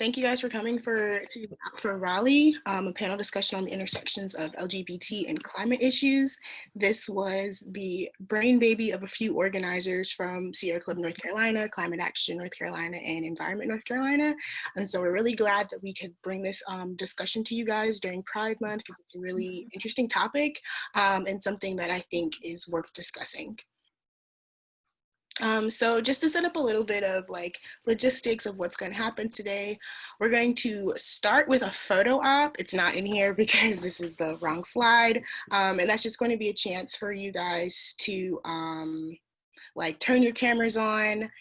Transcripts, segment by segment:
Thank you guys for coming for Raleigh, a panel discussion on the intersections of LGBT and climate issues. This was the brain baby of a few organizers from Sierra Club, North Carolina, Climate Action, North Carolina, and Environment, North Carolina. And so we're really glad that we could bring this discussion to you guys during Pride Month, because it's a really interesting topic and something that I think is worth discussing. So just to set up a little bit of logistics of what's going to happen today, we're going to start with a photo op. It's not in here because this is the wrong slide. And that's just going to be a chance for you guys to turn your cameras on,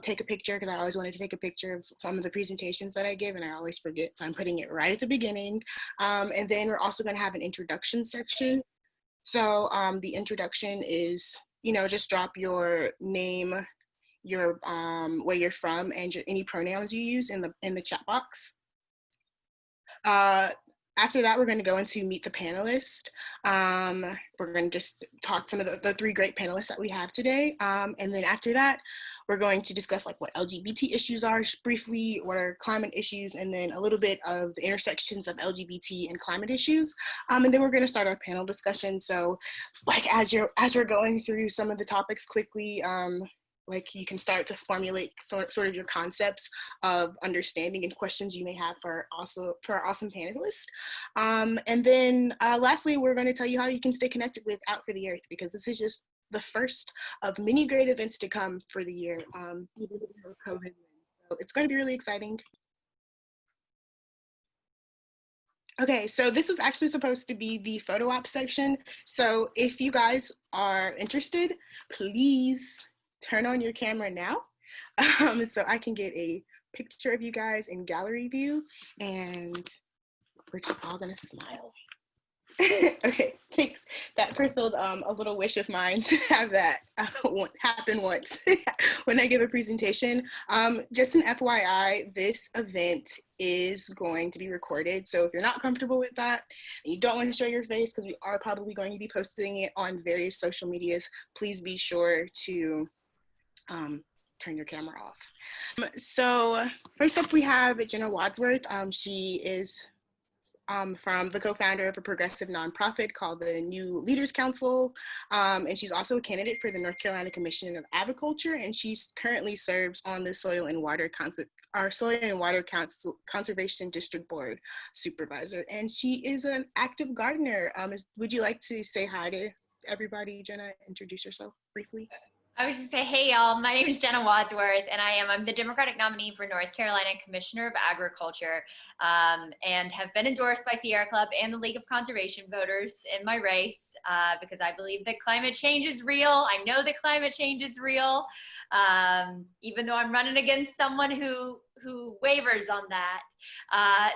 take a picture, because I always wanted to take a picture of some of the presentations that I give and I always forget. So I'm putting it right at the beginning. And then we're also going to have an introduction section. So the introduction is, just drop your name, your where you're from, and any pronouns you use in the chat box. After that, we're going to go into meet the panelist. We're going to just talk some of the three great panelists that we have today. And then after that, we're going to discuss what LGBT issues are briefly, what are climate issues, and then a little bit of the intersections of LGBT and climate issues. And then we're going to start our panel discussion. So as we're going through some of the topics quickly, you can start to formulate sort of your concepts of understanding and questions you may have for our awesome panelists. And then lastly, we're going to tell you how you can stay connected with Out for the Earth, because this is just the first of many great events to come for the year, even with COVID. So it's going to be really exciting. Okay, so this was actually supposed to be the photo op section. So if you guys are interested, please turn on your camera now so I can get a picture of you guys in gallery view, and we're just all gonna smile. Okay, thanks. That fulfilled a little wish of mine to have that happen once when I give a presentation. Just an FYI, this event is going to be recorded. So if you're not comfortable with that, and you don't want to show your face, because we are probably going to be posting it on various social medias, please be sure to turn your camera off. So first up, we have Jenna Wadsworth. She is from the co-founder of a progressive nonprofit called the New Leaders Council. And she's also a candidate for the North Carolina Commission of Agriculture, and she currently serves on the Soil and Water Conservation District Board Supervisor. And she is an active gardener. Would you like to say hi to everybody, Jenna? Introduce yourself briefly. I was just say, hey y'all, my name is Jenna Wadsworth, and I'm the Democratic nominee for North Carolina Commissioner of Agriculture, and have been endorsed by Sierra Club and the League of Conservation Voters in my race, because I believe that climate change is real. I know that climate change is real, even though I'm running against someone who wavers on that.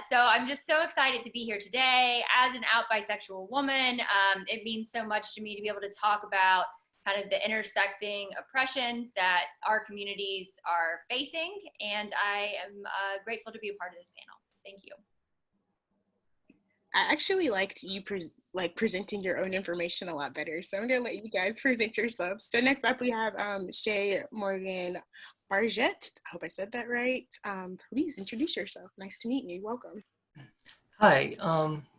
So I'm just so excited to be here today. As an out bisexual woman, it means so much to me to be able to talk about kind of the intersecting oppressions that our communities are facing. And I am grateful to be a part of this panel. Thank you. I actually liked you presenting your own information a lot better. So I'm gonna let you guys present yourselves. So next up we have Shae Morgan Bardgett. I hope I said that right. Please introduce yourself. Nice to meet you. Welcome. Hi,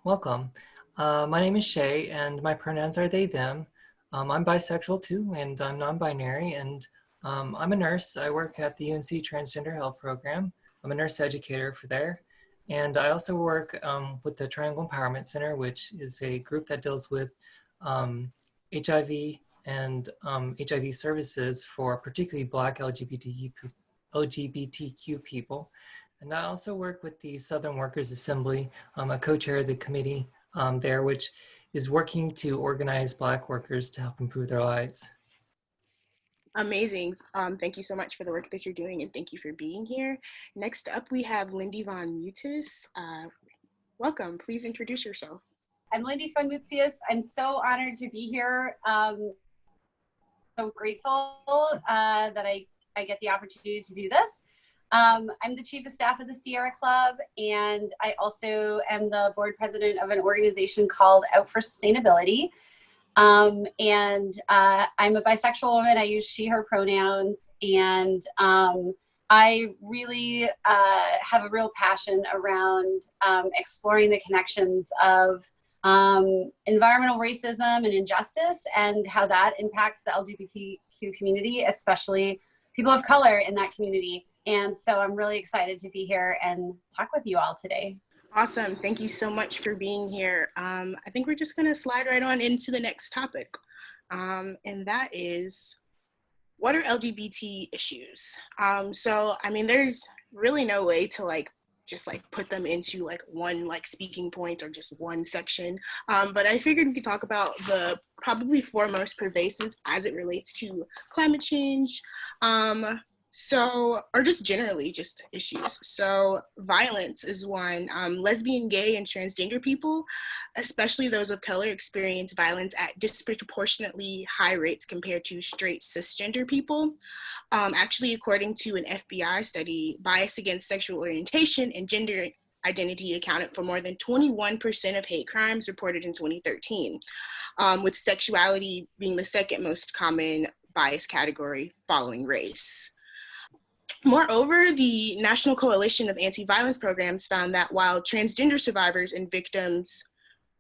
welcome. My name is Shae, and my pronouns are they, them. I'm bisexual too, and I'm non-binary, and I'm a nurse. I work at the UNC Transgender Health Program. I'm a nurse educator for there. And I also work with the Triangle Empowerment Center, which is a group that deals with HIV and HIV services for particularly Black LGBTQ people. And I also work with the Southern Workers Assembly. I'm a co-chair of the committee there, which is working to organize Black workers to help improve their lives. Amazing. Thank you so much for the work that you're doing, and thank you for being here. Next up, we have Lindi von Mutius. Welcome. Please introduce yourself. I'm Lindi von Mutius. I'm so honored to be here. So grateful that I get the opportunity to do this. I'm the Chief of Staff of the Sierra Club, and I also am the board president of an organization called Out for Sustainability. I'm a bisexual woman. I use she, her pronouns, and I really have a real passion around exploring the connections of environmental racism and injustice and how that impacts the LGBTQ community, especially people of color in that community. And so I'm really excited to be here and talk with you all today. Awesome. Thank you so much for being here. I think we're just going to slide right on into the next topic. And that is, what are LGBT issues? So, I mean, there's really no way to just put them into one speaking point or just one section. But I figured we could talk about the probably four most pervasive as it relates to climate change, or just generally just issues. So violence is one. Lesbian, gay, and transgender people, especially those of color, experience violence at disproportionately high rates compared to straight cisgender people. Actually, according to an FBI study, bias against sexual orientation and gender identity accounted for more than 21% of hate crimes reported in 2013, with sexuality being the second most common bias category following race. Moreover, the National Coalition of Anti-Violence Programs found that while transgender survivors and victims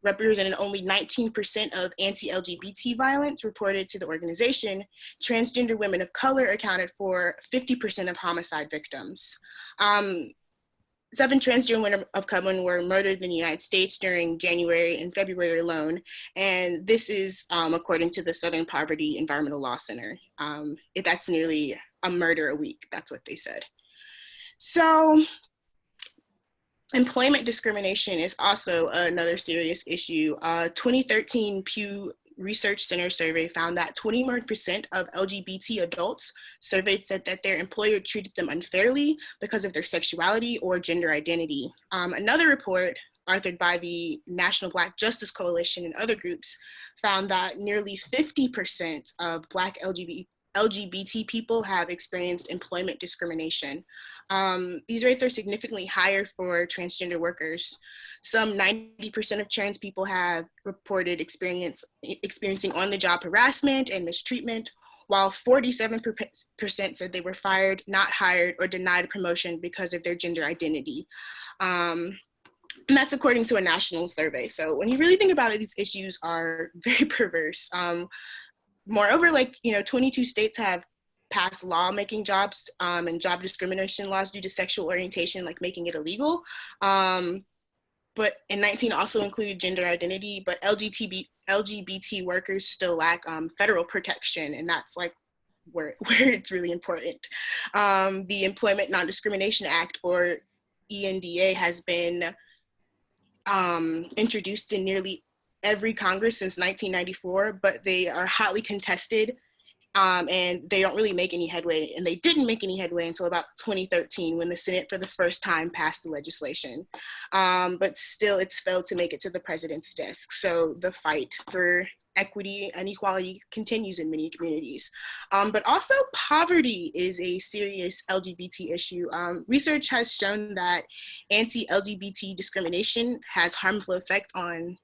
represented only 19% of anti-LGBT violence reported to the organization, transgender women of color accounted for 50% of homicide victims. 7 transgender women of color were murdered in the United States during January and February alone, and this is according to the Southern Poverty Environmental Law Center. That's nearly a murder a week, that's what they said. So, employment discrimination is also another serious issue. 2013 Pew Research Center survey found that 21% of LGBT adults surveyed said that their employer treated them unfairly because of their sexuality or gender identity. Another report authored by the National Black Justice Coalition and other groups found that nearly 50% of Black LGBT people have experienced employment discrimination. These rates are significantly higher for transgender workers. Some 90% of trans people have reported experiencing on-the-job harassment and mistreatment, while 47% said they were fired, not hired, or denied a promotion because of their gender identity. And that's according to a national survey. So when you really think about it, these issues are very perverse. Moreover, 22 states have passed law making jobs and job discrimination laws due to sexual orientation, making it illegal. But in 19 also include gender identity, but LGBT workers still lack federal protection, and that's where it's really important. The Employment Non-Discrimination Act, or ENDA, has been introduced in nearly every Congress since 1994, but they are hotly contested, and they don't really make any headway. And they didn't make any headway until about 2013 when the Senate for the first time passed the legislation. But still, it's failed to make it to the president's desk. So the fight for equity and equality continues in many communities. But also poverty is a serious LGBT issue. Research has shown that anti-LGBT discrimination has harmful effects on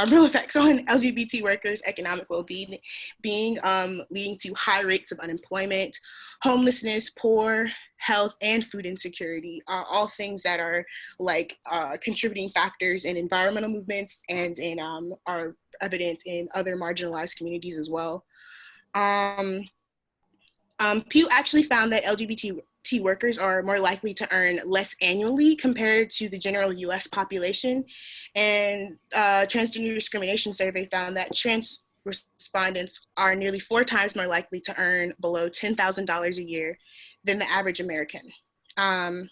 LGBT workers' economic well-being, leading to high rates of unemployment, homelessness, poor health, and food insecurity, are all things that are contributing factors in environmental movements and are evident in other marginalized communities as well. Pew actually found that LGBT workers are more likely to earn less annually compared to the general US population. And transgender discrimination survey found that trans respondents are nearly 4 times more likely to earn below $10,000 a year than the average American. A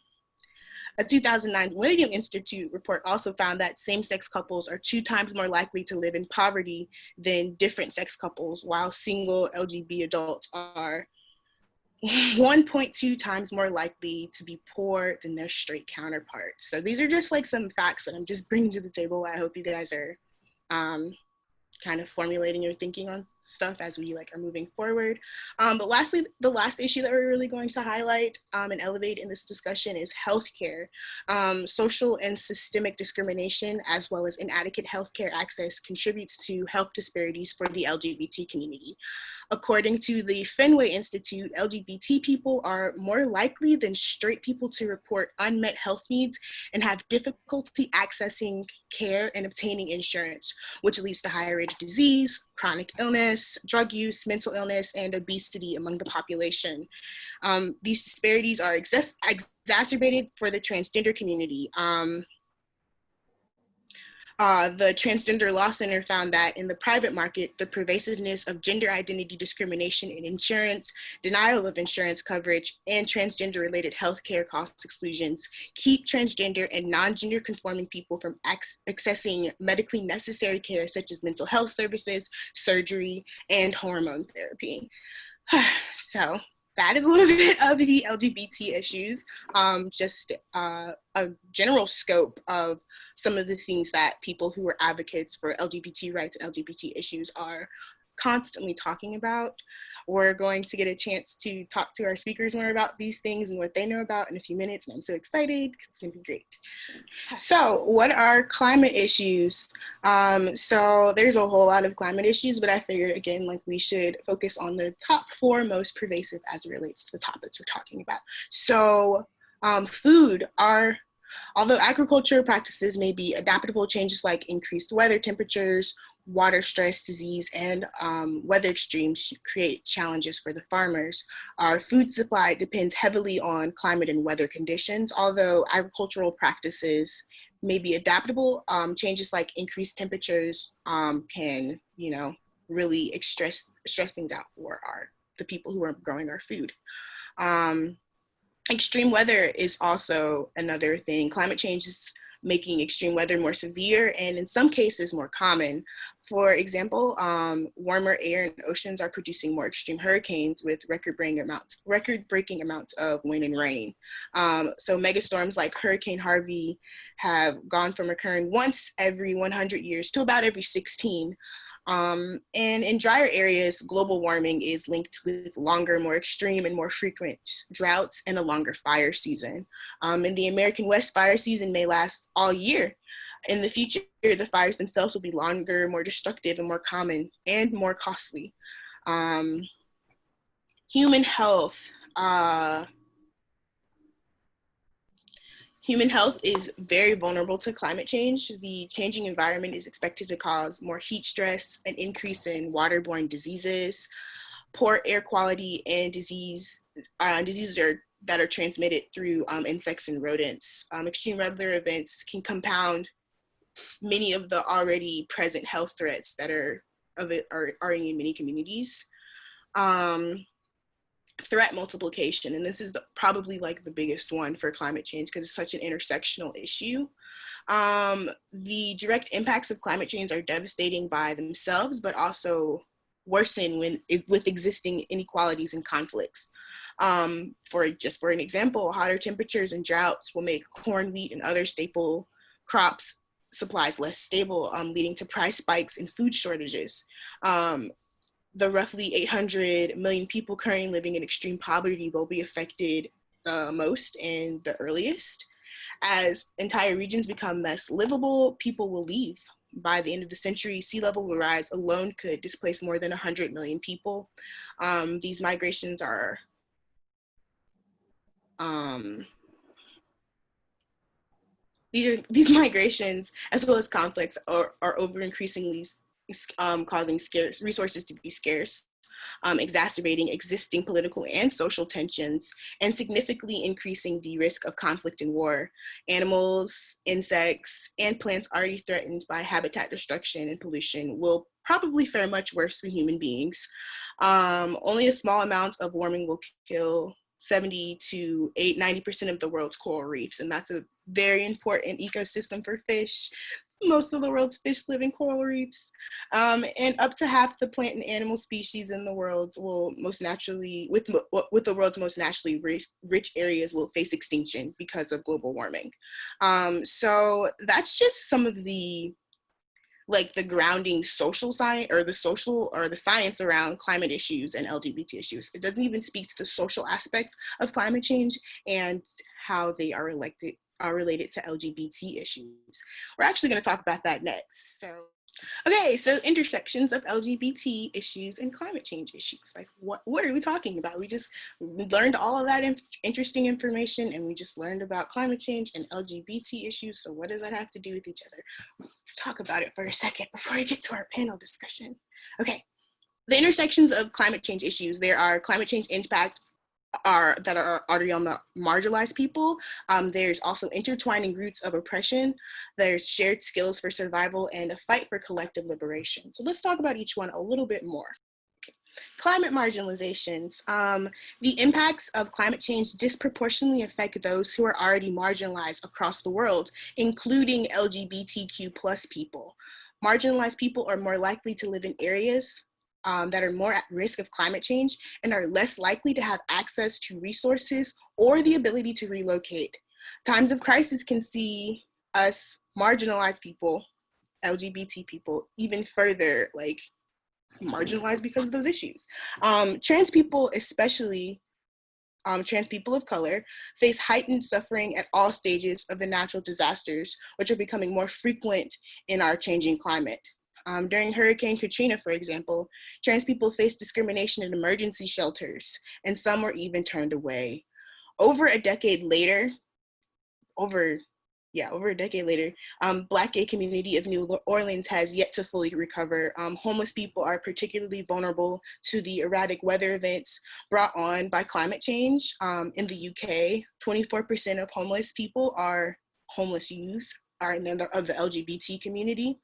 2009 Millennium Institute report also found that same-sex couples are 2 times more likely to live in poverty than different sex couples, while single LGBT adults are 1.2 times more likely to be poor than their straight counterparts. So these are just some facts that I'm just bringing to the table. I hope you guys are kind of formulating your thinking on. stuff as we like are moving forward. But lastly, the last issue that we're really going to highlight and elevate in this discussion is healthcare. Social and systemic discrimination, as well as inadequate healthcare access, contributes to health disparities for the LGBT community. According to the Fenway Institute, LGBT people are more likely than straight people to report unmet health needs and have difficulty accessing care and obtaining insurance, which leads to higher rate of disease, chronic illness, drug use, mental illness, and obesity among the population. These disparities are exacerbated for the transgender community. The Transgender Law Center found that in the private market, the pervasiveness of gender identity discrimination in insurance, denial of insurance coverage, and transgender-related healthcare cost exclusions keep transgender and non-gender conforming people from accessing medically necessary care such as mental health services, surgery, and hormone therapy. So that is a little bit of the LGBT issues, just a general scope of some of the things that people who are advocates for LGBT rights and LGBT issues are constantly talking about. We're going to get a chance to talk to our speakers more about these things and what they know about in a few minutes, and I'm so excited because it's gonna be great. So what are climate issues? So there's a whole lot of climate issues, but I figured again, like we should focus on the top 4 most pervasive as it relates to the topics we're talking about. So food are, although agriculture practices may be adaptable, changes like increased weather temperatures, water stress, disease, and weather extremes create challenges for the farmers. Our food supply depends heavily on climate and weather conditions. Although agricultural practices may be adaptable, changes like increased temperatures can, really stress things out for the people who are growing our food. Extreme weather is also another thing. Climate change is making extreme weather more severe and in some cases more common. For example, warmer air and oceans are producing more extreme hurricanes with record-breaking amounts of wind and rain. So megastorms like Hurricane Harvey have gone from occurring once every 100 years to about every 16. And in drier areas, global warming is linked with longer, more extreme and more frequent droughts and a longer fire season. In the American West, fire season may last all year. In the future, the fires themselves will be longer, more destructive and more common and more costly. Human health. Human health is very vulnerable to climate change. The changing environment is expected to cause more heat stress, an increase in waterborne diseases, poor air quality, and diseases that are transmitted through insects and rodents. Extreme weather events can compound many of the already present health threats that are already in many communities. Threat multiplication, and this is probably like the biggest one for climate change because it's such an intersectional issue. The direct impacts of climate change are devastating by themselves, but also worsen with existing inequalities and conflicts. For an example, hotter temperatures and droughts will make corn, wheat, and other staple crops supplies less stable, leading to price spikes and food shortages. The roughly 800 million people currently living in extreme poverty will be affected the most and the earliest. As entire regions become less livable, people will leave. By the end of the century, sea level rise alone could displace more than 100 million people. These migrations are these migrations, as well as conflicts, are over increasingly causing resources to be scarce, exacerbating existing political and social tensions, and significantly increasing the risk of conflict and war. Animals, insects, and plants already threatened by habitat destruction and pollution will probably fare much worse than human beings. Only a small amount of warming will kill 70 to 90% of the world's coral reefs, and that's a very important ecosystem for fish. Most of the world's fish live in coral reefs, and up to half the plant and animal species in the world will most naturally, with the world's most naturally rich areas, will face extinction because of global warming. So that's just some of the like the grounding social science or the science around climate issues and LGBT issues. It doesn't even speak to the social aspects of climate change and how they are related to LGBT issues. We're actually going to talk about that next. So intersections of LGBT issues and climate change issues. Like, what are we talking about? We just learned all of that interesting information, and we just learned about climate change and LGBT issues. So what does that have to do with each other? Let's talk about it for a second before we get to our panel discussion. Okay, the intersections of climate change issues. There are climate change impacts that are already on the marginalized people. There's also intertwining roots of oppression. There's shared skills for survival and a fight for collective liberation. So let's talk about each one a little bit more. Okay. Climate marginalizations. The impacts of climate change disproportionately affect those who are already marginalized across the world, including LGBTQ plus people. Marginalized people are more likely to live in areas that are more at risk of climate change and are less likely to have access to resources or the ability to relocate. Times of crisis can see us marginalized people, LGBT people, even further like marginalized because of those issues. Trans people, especially trans people of color, face heightened suffering at all stages of the natural disasters, which are becoming more frequent in our changing climate. During Hurricane Katrina, for example, trans people faced discrimination in emergency shelters, and some were even turned away. Over a decade later, Black gay community of New Orleans has yet to fully recover. Homeless people are particularly vulnerable to the erratic weather events brought on by climate change. In the UK, 24% of homeless people are homeless youth, are in of the LGBT community.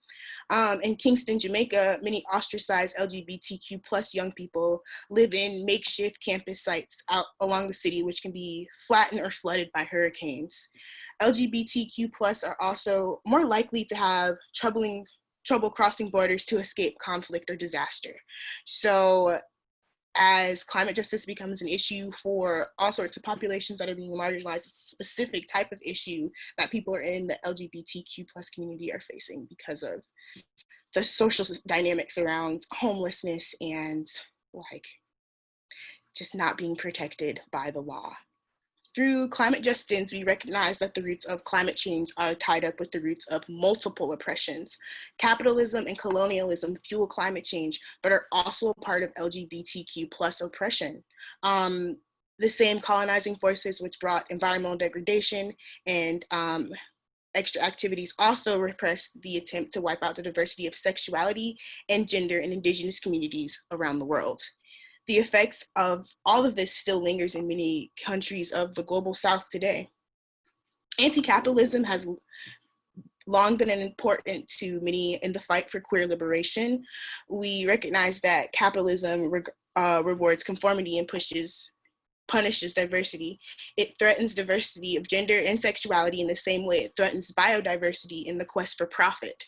In Kingston, Jamaica, many ostracized LGBTQ plus young people live in makeshift campus sites out along the city, which can be flattened or flooded by hurricanes. LGBTQ plus are also more likely to have trouble crossing borders to escape conflict or disaster. So as climate justice becomes an issue for all sorts of populations that are being marginalized, it's a specific type of issue that people are in the LGBTQ plus community are facing because of the social dynamics around homelessness and like just not being protected by the law. Through climate justice, we recognize that the roots of climate change are tied up with the roots of multiple oppressions. Capitalism and colonialism fuel climate change, but are also a part of LGBTQ plus oppression. The same colonizing forces which brought environmental degradation and extra activities also repress the attempt to wipe out the diversity of sexuality and gender in indigenous communities around the world. The effects of all of this still lingers in many countries of the global South today. Anti-capitalism has long been important to many in the fight for queer liberation. We recognize that capitalism rewards conformity and punishes diversity. It threatens diversity of gender and sexuality in the same way it threatens biodiversity in the quest for profit.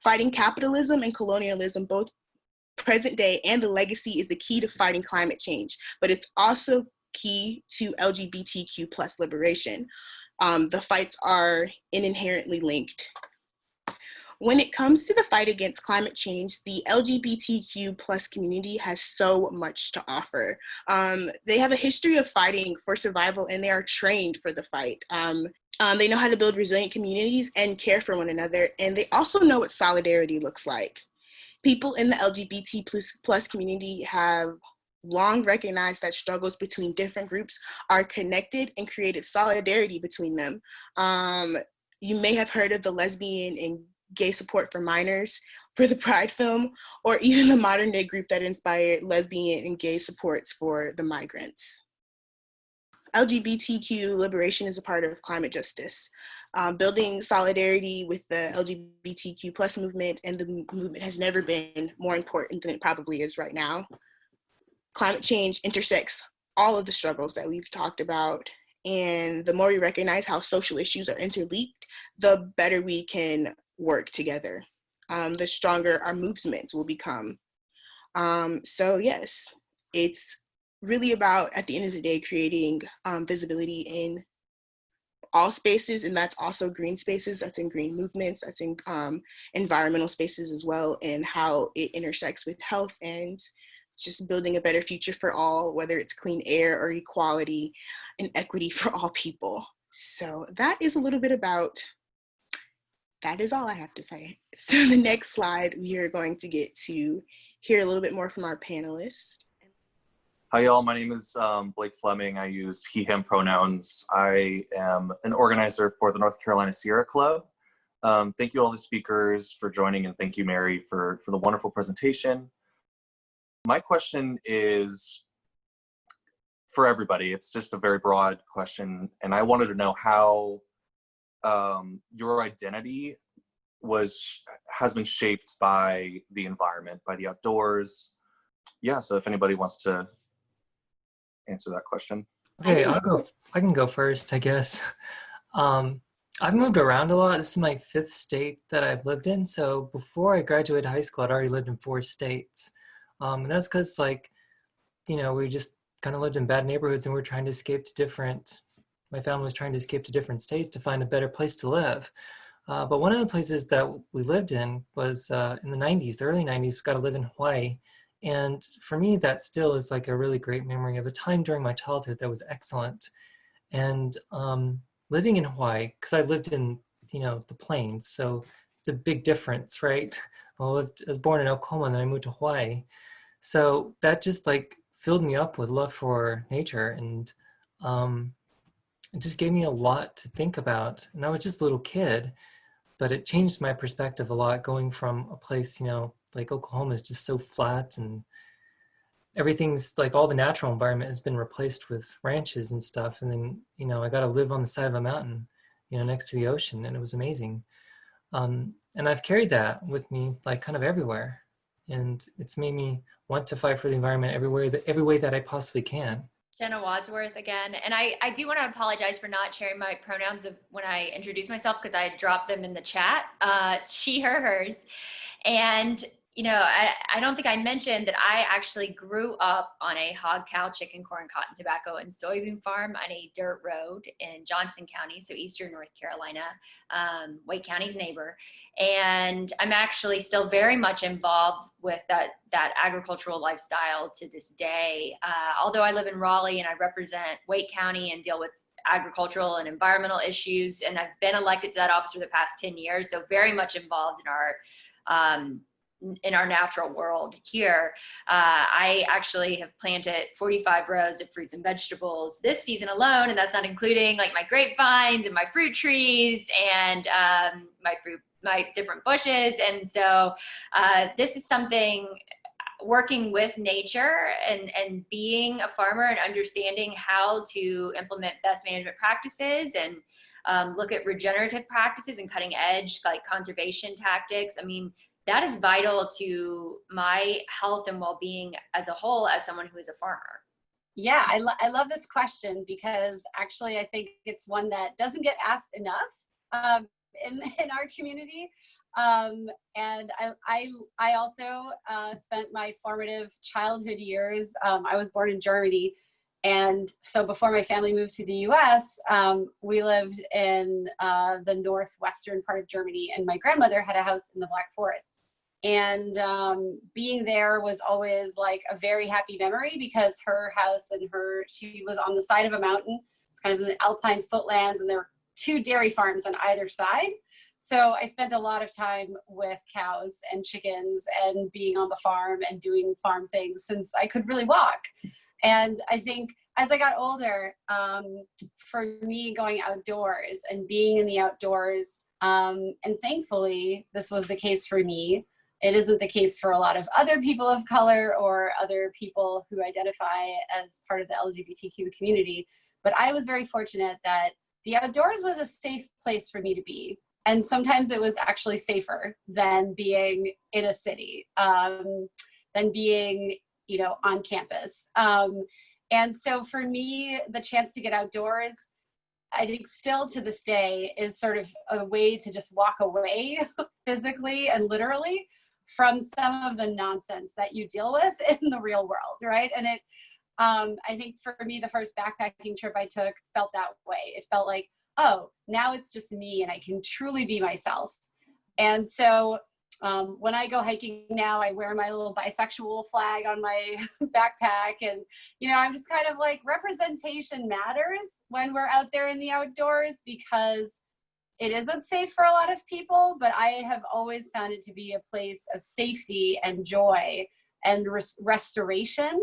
Fighting capitalism and colonialism, both present day and the legacy, is the key to fighting climate change, but it's also key to LGBTQ plus liberation. The fights are inherently linked. When it comes to the fight against climate change, the LGBTQ plus community has so much to offer. They have a history of fighting for survival, and they are trained for the fight. They know how to build resilient communities and care for one another, and they also know what solidarity looks like. People in the LGBT plus community have long recognized that struggles between different groups are connected and created solidarity between them. You may have heard of the lesbian and gay support for minors for the Pride film, or even the modern day group that inspired lesbian and gay supports for the migrants. LGBTQ liberation is a part of climate justice. Building solidarity with the LGBTQ plus movement and the movement has never been more important than it probably is right now. Climate change intersects all of the struggles that we've talked about, and the more we recognize how social issues are interlinked, the better we can work together. The stronger our movements will become. So yes, it's really about, at the end of the day, creating visibility in all spaces, and that's also green spaces, that's in green movements, that's in environmental spaces as well, and how it intersects with health and just building a better future for all, whether it's clean air or equality and equity for all people. So that is a little bit about, that is all I have to say. So the next slide, we are going to get to hear a little bit more from our panelists. Hi, y'all. My name is Blake Fleming. I use he, him pronouns. I am an organizer for the North Carolina Sierra Club. Thank you all the speakers for joining, and thank you, Mary, for the wonderful presentation. My question is for everybody. It's just a very broad question, and I wanted to know how your identity has been shaped by the environment, by the outdoors. Yeah, so if anybody wants to answer that question. Okay, I can go first, I guess. I've moved around a lot. This is my 5th state that I've lived in. So before I graduated high school, I'd already lived in 4 states. And that's because, like, you know, we just kind of lived in bad neighborhoods, and we're trying to escape to my family was trying to escape to different states to find a better place to live. But one of the places that we lived in was in the 90s, the early 90s, we got to live in Hawaii. And for me, that still is like a really great memory of a time during my childhood that was excellent. And living in Hawaii, because I lived in, you know, the plains, so it's a big difference, right? I was born in Oklahoma, and then I moved to Hawaii. So that just like filled me up with love for nature, and it just gave me a lot to think about. And I was just a little kid, but it changed my perspective a lot, going from a place, you know, like Oklahoma is just so flat, and everything's like, all the natural environment has been replaced with ranches and stuff. And then, you know, I got to live on the side of a mountain, you know, next to the ocean, and it was amazing. And I've carried that with me, like, kind of everywhere. And it's made me want to fight for the environment every way that I possibly can. Jenna Wadsworth again. And I do want to apologize for not sharing my pronouns when I introduced myself, because I dropped them in the chat. She, her, hers. And, you know, I don't think I mentioned that I actually grew up on a hog, cow, chicken, corn, cotton, tobacco, and soybean farm on a dirt road in Johnson County, so eastern North Carolina, Wake County's neighbor. And I'm actually still very much involved with that agricultural lifestyle to this day. Although I live in Raleigh and I represent Wake County and deal with agricultural and environmental issues, and I've been elected to that office for the past 10 years, so very much involved in our natural world here. I actually have planted 45 rows of fruits and vegetables this season alone, and that's not including like my grapevines and my fruit trees and my different bushes. And so this is something, working with nature and being a farmer and understanding how to implement best management practices and look at regenerative practices and cutting edge like conservation tactics. I mean, that is vital to my health and well-being as a whole, as someone who is a farmer. Yeah, I love this question, because actually I think it's one that doesn't get asked enough in our community. And I also spent my formative childhood years, I was born in Germany. And so before my family moved to the US, we lived in the northwestern part of Germany, and my grandmother had a house in the Black Forest. And being there was always like a very happy memory, because her house and she was on the side of a mountain. It's kind of in the alpine footlands, and there were 2 dairy farms on either side. So I spent a lot of time with cows and chickens and being on the farm and doing farm things since I could really walk. And I think as I got older, for me, going outdoors and being in the outdoors, and thankfully this was the case for me. It isn't the case for a lot of other people of color or other people who identify as part of the LGBTQ community. But I was very fortunate that the outdoors was a safe place for me to be. And sometimes it was actually safer than being in a city, than being, you know, on campus. And so for me, the chance to get outdoors, I think still to this day, is sort of a way to just walk away physically and literally from some of the nonsense that you deal with in the real world, right? And I think for me, the first backpacking trip I took felt that way. It felt like oh, now it's just me and I can truly be myself. And so when I go hiking now, I wear my little bisexual flag on my backpack. And, you know, I'm just kind of like, representation matters when we're out there in the outdoors, because it isn't safe for a lot of people, but I have always found it to be a place of safety and joy and restoration.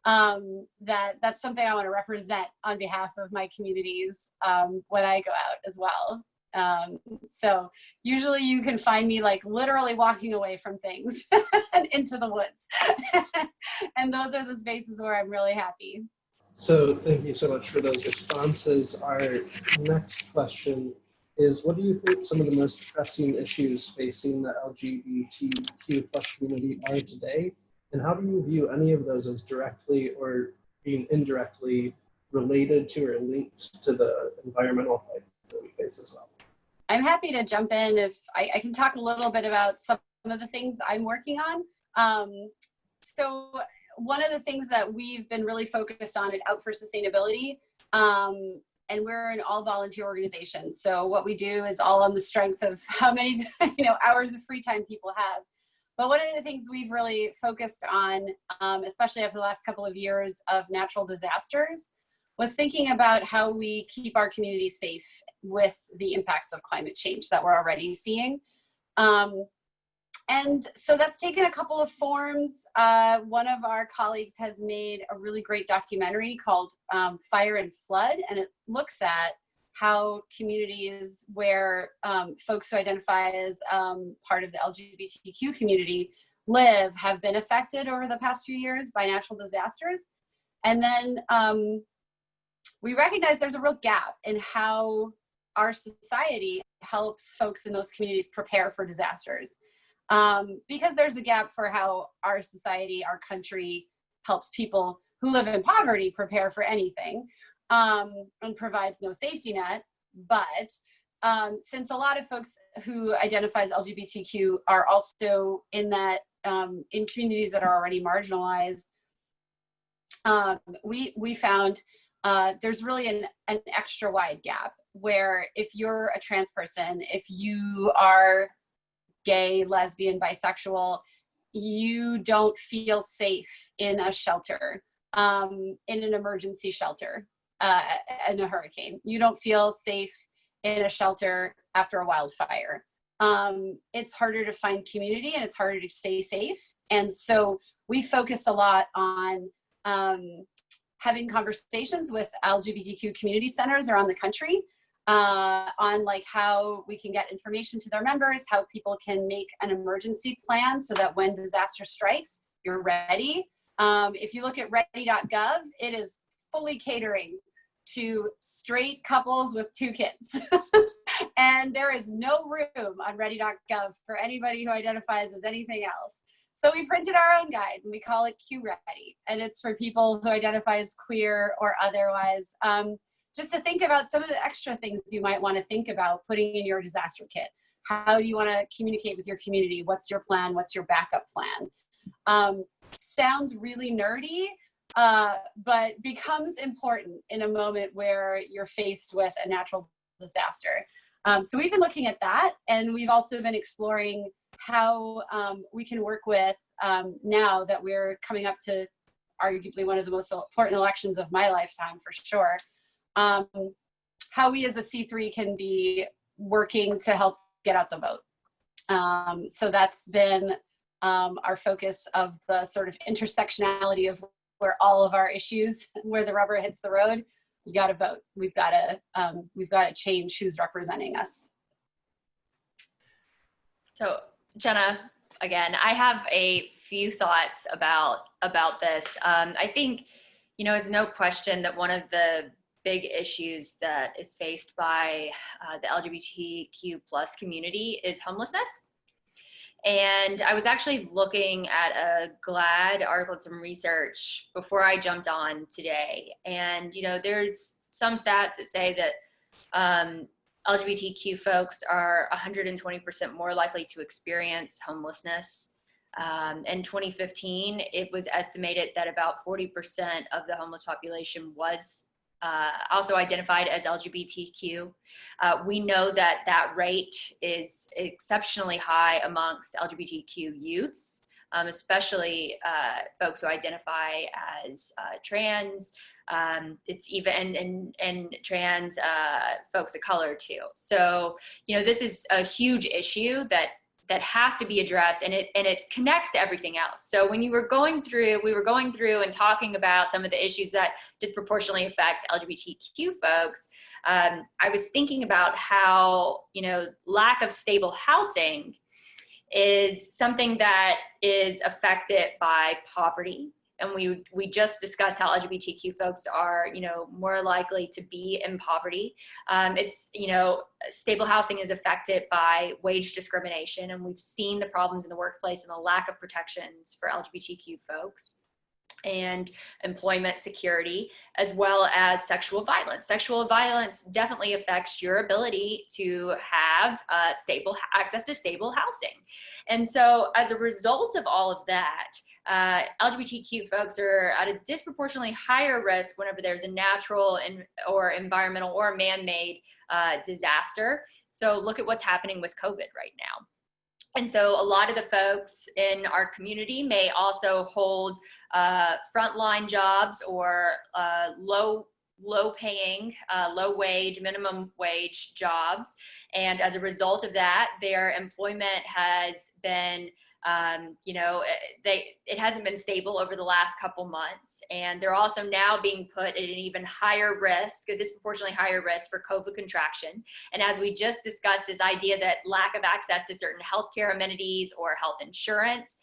That's something I want to represent on behalf of my communities when I go out as well. So usually you can find me like literally walking away from things and into the woods. And those are the spaces where I'm really happy. So thank you so much for those responses. Our next question is, what do you think some of the most pressing issues facing the LGBTQ plus community are today? And how do you view any of those as directly or being indirectly related to or linked to the environmental fights that we face as well? I'm happy to jump in if I can talk a little bit about some of the things I'm working on. So one of the things that we've been really focused on at Out for Sustainability, and we're an all volunteer organization. So what we do is all on the strength of how many hours of free time people have. But one of the things we've really focused on, especially after the last couple of years of natural disasters, was thinking about how we keep our community safe with the impacts of climate change that we're already seeing. And so that's taken a couple of forms. One of our colleagues has made a really great documentary called Fire and Flood, and it looks at how communities where folks who identify as part of the LGBTQ community live have been affected over the past few years by natural disasters. And then we recognize there's a real gap in how our society helps folks in those communities prepare for disasters. Because there's a gap for how our society, our country helps people who live in poverty prepare for anything, and provides no safety net. But since a lot of folks who identify as LGBTQ are also in that, in communities that are already marginalized, we found there's really an extra wide gap where if you're a trans person, if you are gay, lesbian, bisexual, you don't feel safe in a shelter, in an emergency shelter, in a hurricane. You don't feel safe in a shelter after a wildfire. It's harder to find community and it's harder to stay safe. And so we focused a lot on having conversations with LGBTQ community centers around the country, on like how we can get information to their members, how people can make an emergency plan so that when disaster strikes, you're ready. If you look at ready.gov, it is fully catering to straight couples with 2 kids. And there is no room on ready.gov for anybody who identifies as anything else. So we printed our own guide and we call it Q Ready. And it's for people who identify as queer or otherwise, just to think about some of the extra things you might want to think about putting in your disaster kit. How do you want to communicate with your community? What's your plan? What's your backup plan? Sounds really nerdy, but becomes important in a moment where you're faced with a natural disaster. So we've been looking at that, and we've also been exploring how we can work with, now that we're coming up to arguably one of the most important elections of my lifetime for sure, how we as a C3 can be working to help get out the vote. So that's been our focus of the sort of intersectionality of where all of our issues, where the rubber hits the road. You got to vote. We've got to change who's representing us. So Jenna, again, I have a few thoughts about this. I think, it's no question that one of the big issues that is faced by the LGBTQ plus community is homelessness. And I was actually looking at a GLAAD article and some research before I jumped on today. And, there's some stats that say that LGBTQ folks are 120% more likely to experience homelessness. In 2015, it was estimated that about 40% of the homeless population was also identified as LGBTQ. We know that that rate is exceptionally high amongst LGBTQ youths, especially folks who identify as trans. It's even and trans folks of color too. So this is a huge issue that has to be addressed, and it connects to everything else. So when we were going through and talking about some of the issues that disproportionately affect LGBTQ folks, I was thinking about how lack of stable housing is something that is affected by poverty. And we just discussed how LGBTQ folks are, more likely to be in poverty. Stable housing is affected by wage discrimination, and we've seen the problems in the workplace and the lack of protections for LGBTQ folks, and employment security, as well as sexual violence. Sexual violence definitely affects your ability to have access to stable housing. And so as a result of all of that, LGBTQ folks are at a disproportionately higher risk whenever there's a natural or environmental or man-made disaster. So look at what's happening with COVID right now. And so a lot of the folks in our community may also hold frontline jobs or low paying, low wage, minimum wage jobs. And as a result of that, their employment has been it hasn't been stable over the last couple months, and they're also now being put at an even higher risk, a disproportionately higher risk for COVID contraction. And as we just discussed, this idea that lack of access to certain healthcare amenities or health insurance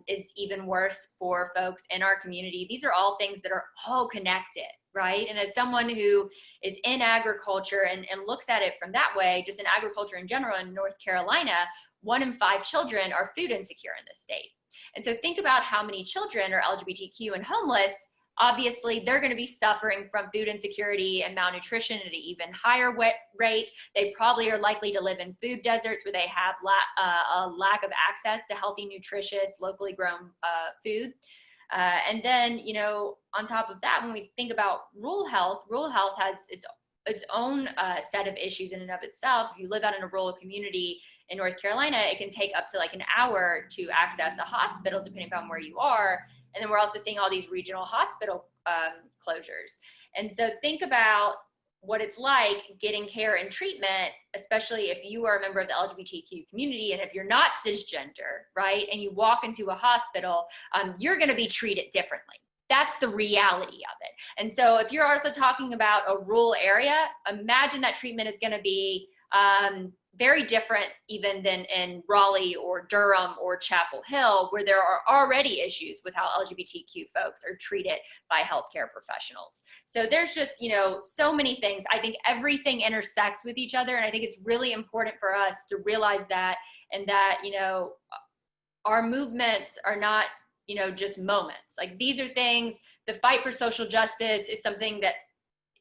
is even worse for folks in our community. These are all things that are all connected, right? And as someone who is in agriculture and looks at it from that way, just in agriculture in general in North Carolina, 1 in 5 children are food insecure in this state. And so think about how many children are LGBTQ and homeless. Obviously, they're going to be suffering from food insecurity and malnutrition at an even higher rate. They probably are likely to live in food deserts where they have a lack of access to healthy, nutritious, locally grown food. And then, on top of that, when we think about rural health has its own set of issues in and of itself. If you live out in a rural community in North Carolina, it can take up to like an hour to access a hospital, depending upon where you are. And then we're also seeing all these regional hospital closures. And so think about what it's like getting care and treatment, especially if you are a member of the LGBTQ community, and if you're not cisgender, right, and you walk into a hospital, you're going to be treated differently. That's the reality of it. And so if you're also talking about a rural area, imagine that treatment is going to be very different even than in Raleigh or Durham or Chapel Hill, where there are already issues with how LGBTQ folks are treated by healthcare professionals. So there's just, so many things. I think everything intersects with each other. And I think it's really important for us to realize that, and that, our movements are not, just moments. Like, these are things, the fight for social justice is something that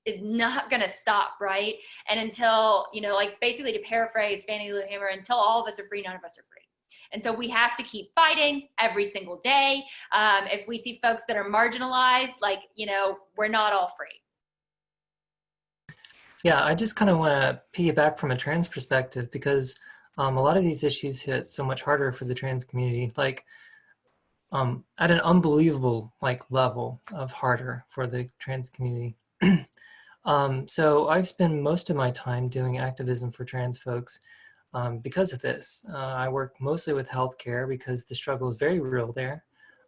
is not going to stop, right? And until, basically to paraphrase Fannie Lou Hamer, until all of us are free, none of us are free. And so we have to keep fighting every single day. If we see folks that are marginalized, we're not all free. Yeah, I just kind of want to piggyback from a trans perspective, because a lot of these issues hit so much harder for the trans community, at an unbelievable level of harder for the trans community. So I've spent most of my time doing activism for trans folks because of this. I work mostly with healthcare because the struggle is very real there.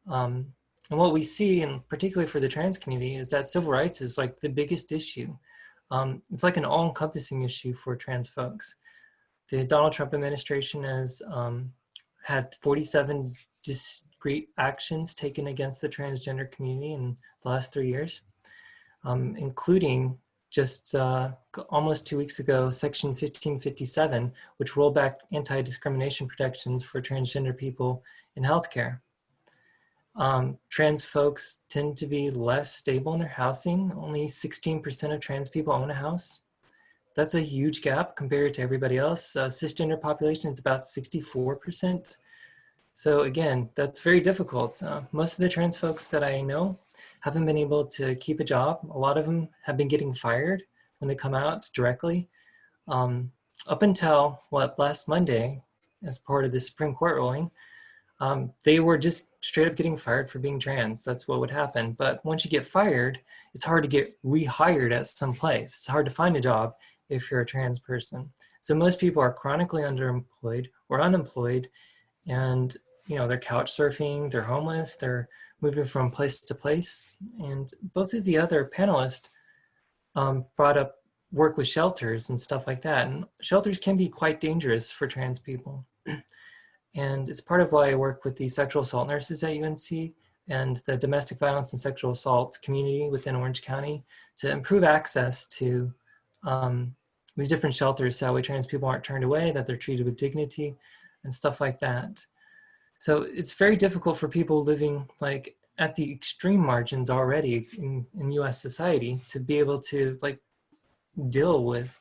And what we see, and particularly for the trans community, is that civil rights is the biggest issue. It's an all-encompassing issue for trans folks. The Donald Trump administration has had 47 discrete actions taken against the transgender community in the last 3 years, including just almost 2 weeks ago, Section 1557, which rolled back anti-discrimination protections for transgender people in healthcare. Trans folks tend to be less stable in their housing. Only 16% of trans people own a house. That's a huge gap compared to everybody else. Cisgender population is about 64%. So again, that's very difficult. Most of the trans folks that I know haven't been able to keep a job. A lot of them have been getting fired when they come out directly. Up until last Monday, as part of the Supreme Court ruling, they were just straight up getting fired for being trans. That's what would happen. But once you get fired, it's hard to get rehired at some place. It's hard to find a job if you're a trans person. So most people are chronically underemployed or unemployed, and they're couch surfing, they're homeless, they're moving from place to place. And both of the other panelists brought up work with shelters and stuff like that. And shelters can be quite dangerous for trans people. And it's part of why I work with the sexual assault nurses at UNC and the domestic violence and sexual assault community within Orange County to improve access to these different shelters so that way trans people aren't turned away, that they're treated with dignity and stuff like that. So it's very difficult for people living like at the extreme margins already in US society to be able to like deal with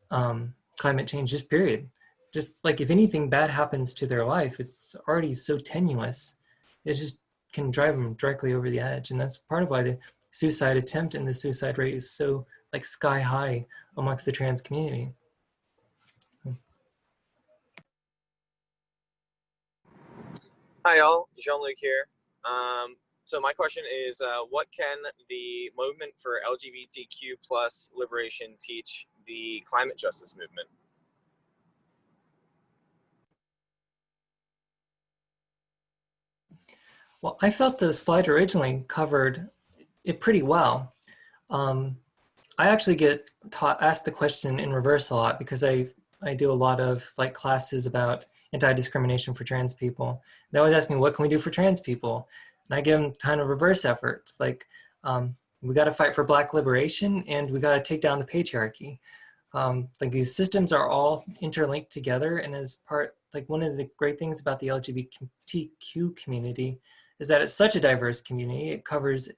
climate change, just period. Just like if anything bad happens to their life, it's already so tenuous. It just can drive them directly over the edge. And that's part of why the suicide attempt and the suicide rate is so like sky high amongst the trans community. Hi y'all, Jean-Luc here. So my question is, what can the movement for LGBTQ plus liberation teach the climate justice movement? Well, I felt the slide originally covered it pretty well. I actually get asked the question in reverse a lot because I do a lot of like classes about anti-discrimination for trans people. They always ask me, what can we do for trans people? And I give them kind of reverse effort. Like, we got to fight for Black liberation and we got to take down the patriarchy. Like these systems are all interlinked together, and as part, like one of the great things about the LGBTQ community is that it's such a diverse community. It covers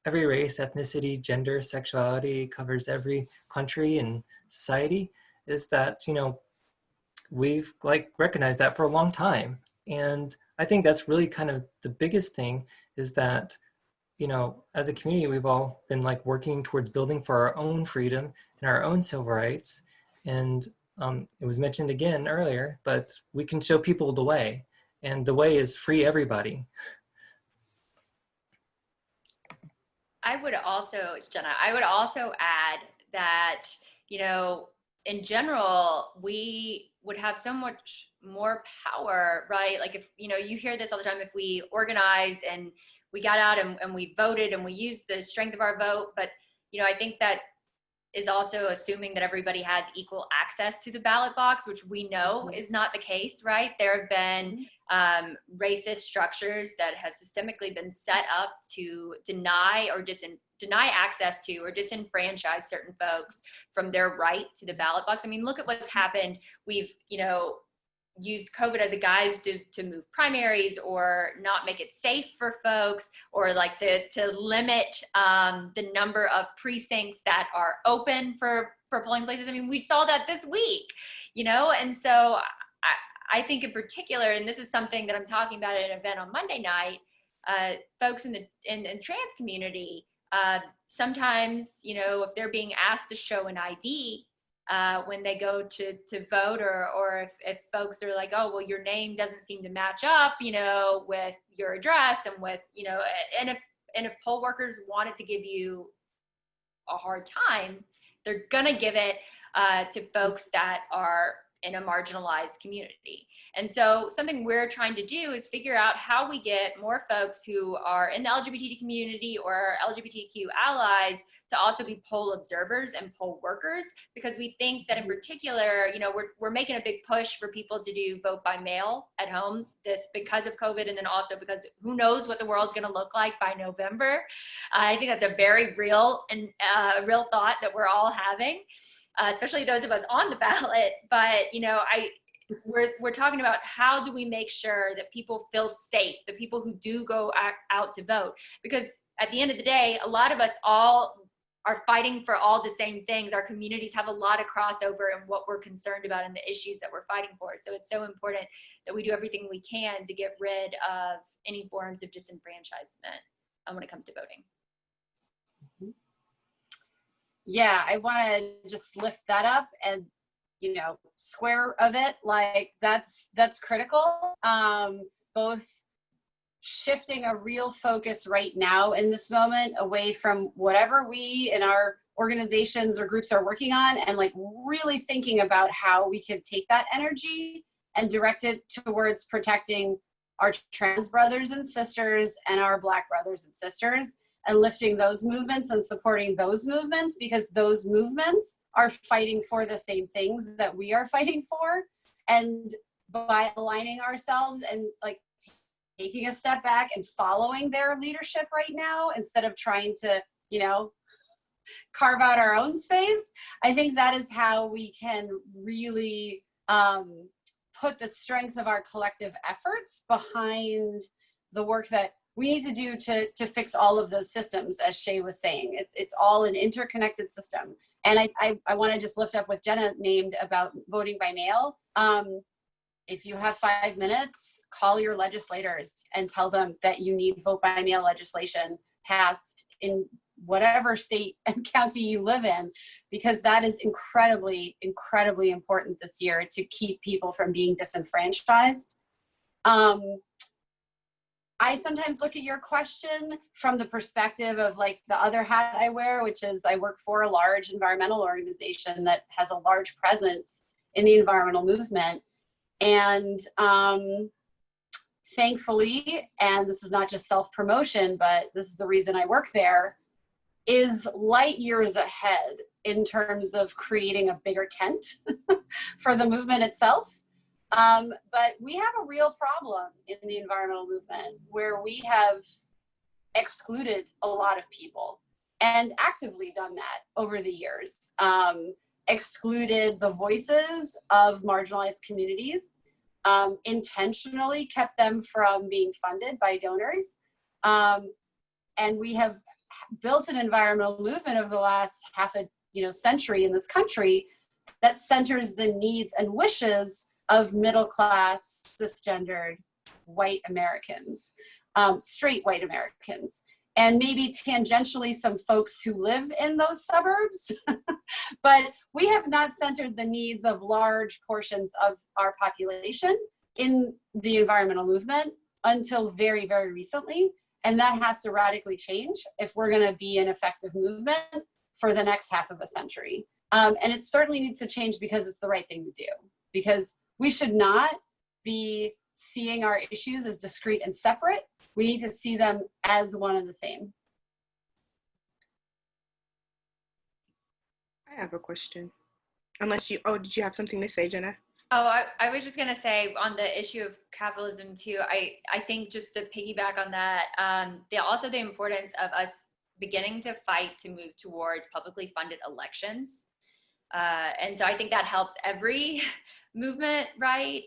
every race, ethnicity, gender, sexuality, it covers every country and society, is that, we've like recognized that for a long time. And I think that's really kind of the biggest thing is that, as a community, we've all been like working towards building for our own freedom and our own civil rights. And it was mentioned again earlier, but we can show people the way, and the way is free everybody. It's Jenna, I would also add that, in general, we would have so much more power, right? Like if, you hear this all the time, if we organized and we got out and we voted and we used the strength of our vote, but, I think that is also assuming that everybody has equal access to the ballot box, which we know is not the case, right? There have been racist structures that have systemically been set up to deny access to or disenfranchise certain folks from their right to the ballot box. I mean, look at what's happened. We've, used COVID as a guise to move primaries or not make it safe for folks, or like to limit the number of precincts that are open for polling places. I mean, we saw that this week, and so I think in particular, and this is something that I'm talking about at an event on Monday night, folks in the trans community, sometimes, if they're being asked to show an ID, when they go to vote, or if folks are like, oh, well, your name doesn't seem to match up, with your address and with, and if poll workers wanted to give you a hard time, they're gonna give it to folks that are in a marginalized community. And so something we're trying to do is figure out how we get more folks who are in the LGBT community or LGBTQ allies to also be poll observers and poll workers, because we think that in particular, we're making a big push for people to do vote by mail at home, this because of COVID, and then also because who knows what the world's gonna look like by November. I think that's a very real and real thought that we're all having. Especially those of us on the ballot, but we're talking about how do we make sure that people feel safe, the people who do go out to vote, because at the end of the day, a lot of us all are fighting for all the same things. Our communities have a lot of crossover in what we're concerned about and the issues that we're fighting for. So it's so important that we do everything we can to get rid of any forms of disenfranchisement. when it comes to voting. Yeah, I want to just lift that up and, you know, square of it, like that's critical. Both shifting a real focus right now in this moment away from whatever we in our organizations or groups are working on, and like really thinking about how we could take that energy and direct it towards protecting our trans brothers and sisters and our Black brothers and sisters, and lifting those movements and supporting those movements, because those movements are fighting for the same things that we are fighting for. And by aligning ourselves and like taking a step back and following their leadership right now, instead of trying to, you know, carve out our own space, I think that is how we can really put the strength of our collective efforts behind the work that we need to do to fix all of those systems, as Shae was saying. It's all an interconnected system. And I want to just lift up what Jenna named about voting by mail. If you have 5 minutes, call your legislators and tell them that you need vote by mail legislation passed in whatever state and county you live in, because that is incredibly, incredibly important this year to keep people from being disenfranchised. I sometimes look at your question from the perspective of like the other hat I wear, which is I work for a large environmental organization that has a large presence in the environmental movement. And thankfully, and this is not just self-promotion, but this is the reason I work there, is light years ahead in terms of creating a bigger tent for the movement itself. But we have a real problem in the environmental movement where we have excluded a lot of people, and actively done that over the years. Excluded the voices of marginalized communities, intentionally kept them from being funded by donors. And we have built an environmental movement over the last half a century in this country that centers the needs and wishes of middle-class, cisgendered, white Americans, straight white Americans, and maybe tangentially some folks who live in those suburbs. But we have not centered the needs of large portions of our population in the environmental movement until very, very recently. And that has to radically change if we're gonna be an effective movement for the next half of a century. And it certainly needs to change because it's the right thing to do. Because we should not be seeing our issues as discrete and separate. We need to see them as one and the same. I have a question. Unless you, did you have something to say, Jenna? Oh, I was just going to say on the issue of capitalism too, I think just to piggyback on that, also the importance of us beginning to fight to move towards publicly funded elections. And so I think that helps every movement, right?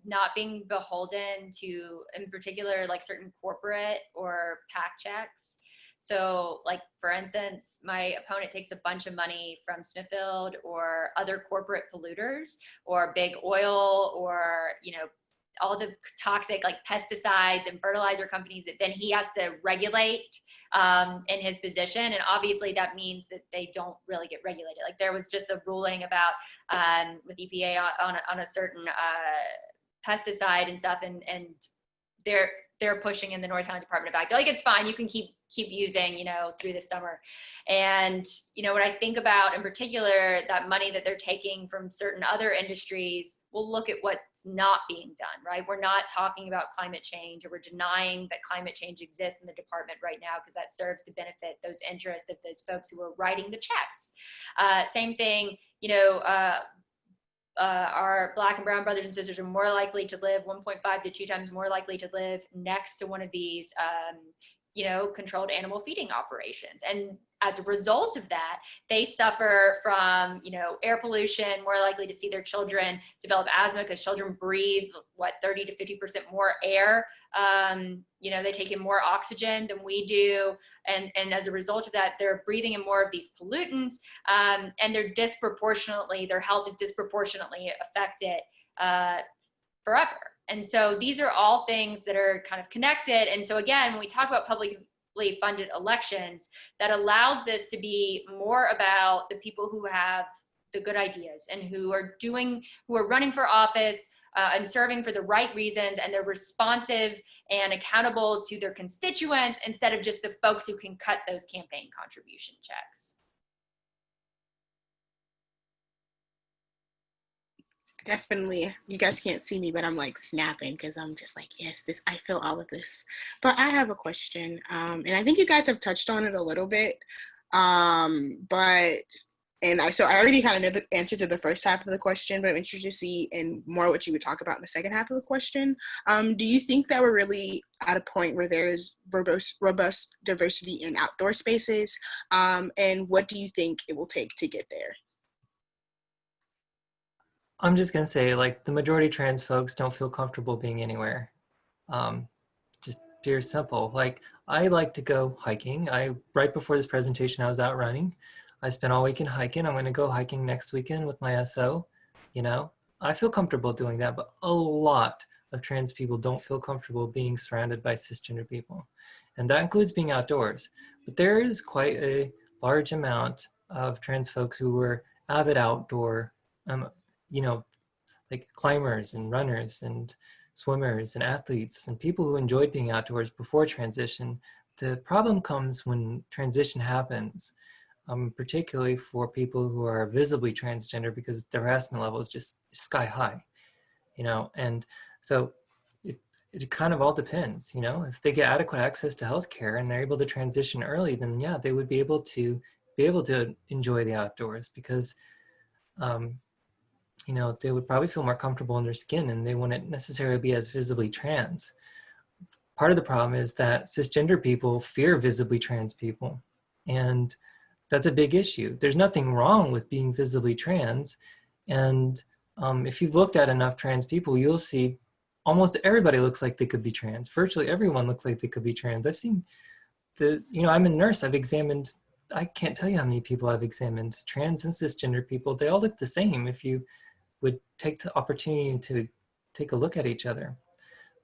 Not being beholden to, in particular, like certain corporate or PAC checks. So like, for instance, my opponent takes a bunch of money from Smithfield or other corporate polluters or big oil or, all the toxic like pesticides and fertilizer companies that then he has to regulate in his position. And obviously that means that they don't really get regulated. Like there was just a ruling about with EPA on a certain pesticide and stuff, and they're pushing in the North Carolina Department of Ag. Like it's fine, you can keep using, through the summer. And, when I think about in particular that money that they're taking from certain other industries, we'll look at what's not being done, right? We're not talking about climate change, or we're denying that climate change exists in the department right now because that serves to benefit those interests of those folks who are writing the checks. Same thing, our Black and brown brothers and sisters are more likely to live 1.5 to 2 times more likely to live next to one of these controlled animal feeding operations. And as a result of that, they suffer from, air pollution, more likely to see their children develop asthma because children breathe, 30 to 50% more air. They take in more oxygen than we do. And as a result of that, they're breathing in more of these pollutants, and their health is disproportionately affected forever. And so these are all things that are kind of connected. And so again, when we talk about funded elections that allows this to be more about the people who have the good ideas and who are running for office and serving for the right reasons, and they're responsive and accountable to their constituents instead of just the folks who can cut those campaign contribution checks. Definitely. You guys can't see me, but I'm like snapping because I'm just like, yes, I feel all of this. But I have a question. And I think you guys have touched on it a little bit. So I already kind of know the answer to the first half of the question, but I'm interested to see and more what you would talk about in the second half of the question. Do you think that we're really at a point where there is robust diversity in outdoor spaces? And what do you think it will take to get there? I'm just gonna say, like, the majority of trans folks don't feel comfortable being anywhere. Just pure simple. Like, I like to go hiking. Right before this presentation, I was out running. I spent all weekend hiking. I'm gonna go hiking next weekend with my SO. You know, I feel comfortable doing that, but a lot of trans people don't feel comfortable being surrounded by cisgender people. And that includes being outdoors. But there is quite a large amount of trans folks who were avid outdoor like climbers and runners and swimmers and athletes and people who enjoyed being outdoors before transition. The problem comes when transition happens, particularly for people who are visibly transgender, because the harassment level is just sky high, and so it kind of all depends. If they get adequate access to healthcare and they're able to transition early, then yeah, they would be able to enjoy the outdoors, because they would probably feel more comfortable in their skin and they wouldn't necessarily be as visibly trans. Part of the problem is that cisgender people fear visibly trans people, and that's a big issue. There's nothing wrong with being visibly trans, and if you've looked at enough trans people, you'll see almost everybody looks like they could be trans. Virtually everyone looks like they could be trans. I've seen I'm a nurse. I've examined, I can't tell you how many people I've examined, trans and cisgender people. They all look the same if you would take the opportunity to take a look at each other.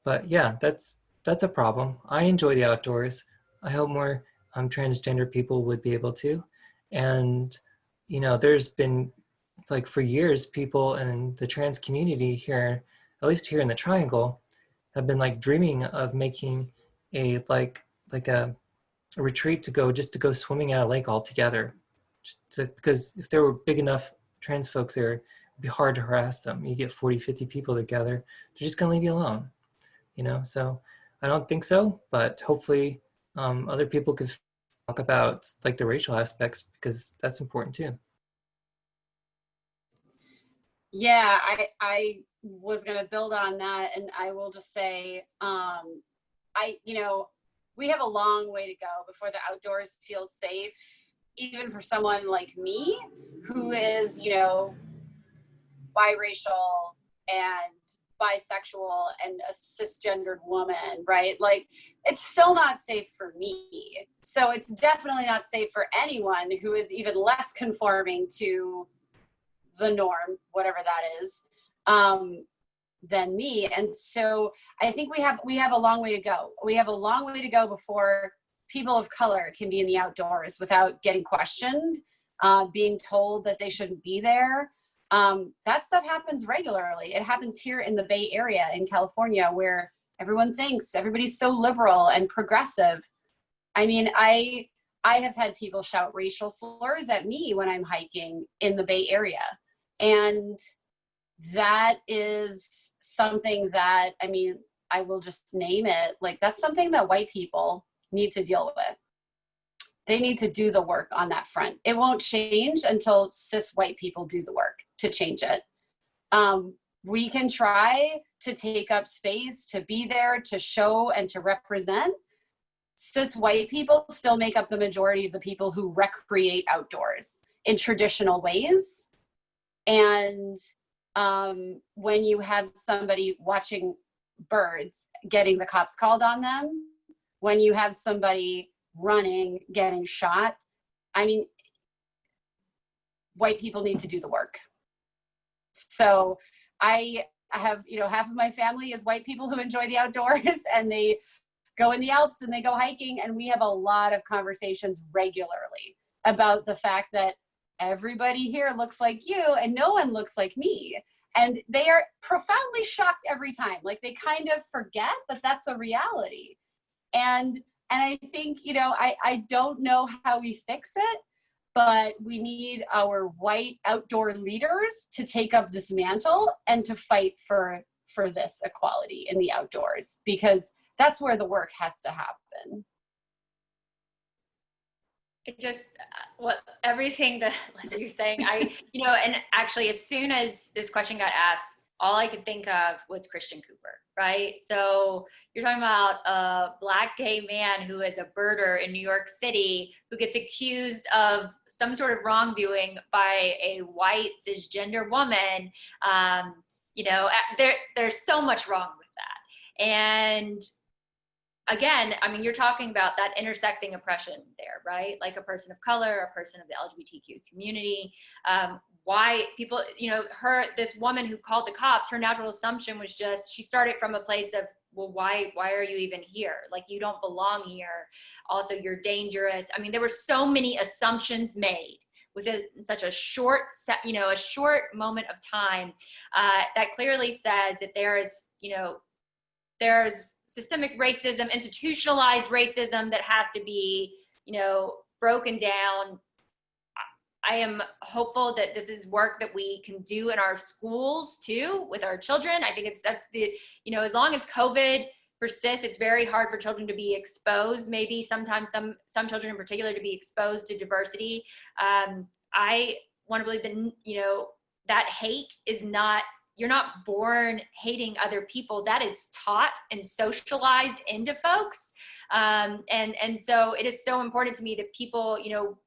But yeah, that's a problem. I enjoy the outdoors. I hope more transgender people would be able to. And, there's been, like, for years, people in the trans community here, at least here in the Triangle, have been like dreaming of making a retreat to go swimming at a lake all together. Because if there were big enough trans folks there, it'd be hard to harass them. You get 40, 50 people together, they're just gonna leave you alone. So I don't think so, but hopefully other people could talk about like the racial aspects, because that's important too. Yeah, I was going to build on that, and I will just say, we have a long way to go before the outdoors feels safe, even for someone like me, who is, biracial and bisexual and a cisgendered woman, right? Like, it's still not safe for me. So it's definitely not safe for anyone who is even less conforming to the norm, whatever that is, than me. And so I think we have a long way to go. We have a long way to go before people of color can be in the outdoors without getting questioned, being told that they shouldn't be there. That stuff happens regularly. It happens here in the Bay Area in California, where everyone thinks everybody's so liberal and progressive. I mean, I have had people shout racial slurs at me when I'm hiking in the Bay Area. And that is something that, I will just name it, like, that's something that white people need to deal with. They need to do the work on that front. It won't change until cis white people do the work to change it. We can try to take up space, to be there, to show and to represent. Cis white people still make up the majority of the people who recreate outdoors in traditional ways. And when you have somebody watching birds getting the cops called on them, when you have somebody running, getting shot, white people need to do the work. So I have, half of my family is white people who enjoy the outdoors, and they go in the Alps and they go hiking, and we have a lot of conversations regularly about the fact that everybody here looks like you and no one looks like me. And they are profoundly shocked every time. Like, they kind of forget that that's a reality. And I think, you know, I don't know how we fix it, but we need our white outdoor leaders to take up this mantle and to fight for this equality in the outdoors, because that's where the work has to happen. It just, everything that Lindi was saying, you know, and actually as soon as this question got asked, all I could think of was Christian Cooper, right? So you're talking about a Black gay man who is a birder in New York City who gets accused of some sort of wrongdoing by a white cisgender woman. You know, there's so much wrong with that. And again, I mean, you're talking about that intersecting oppression there, right? Like a person of color, a person of the LGBTQ community. Why people, you know, this woman who called the cops, her natural assumption was just, she started from a place of, well, why are you even here? Like, you don't belong here. Also, you're dangerous. I mean, there were so many assumptions made within such a short moment of time that clearly says that there is, you know, there's systemic racism, institutionalized racism that has to be, you know, broken down. I am hopeful that this is work that we can do in our schools too, with our children. I think that's the, you know, as long as COVID persists, it's very hard for children to be exposed, maybe sometimes some children in particular, to be exposed to diversity. I want to believe that, you know, that hate is not, you're not born hating other people. That is taught and socialized into folks. And so it is so important to me that people, you know,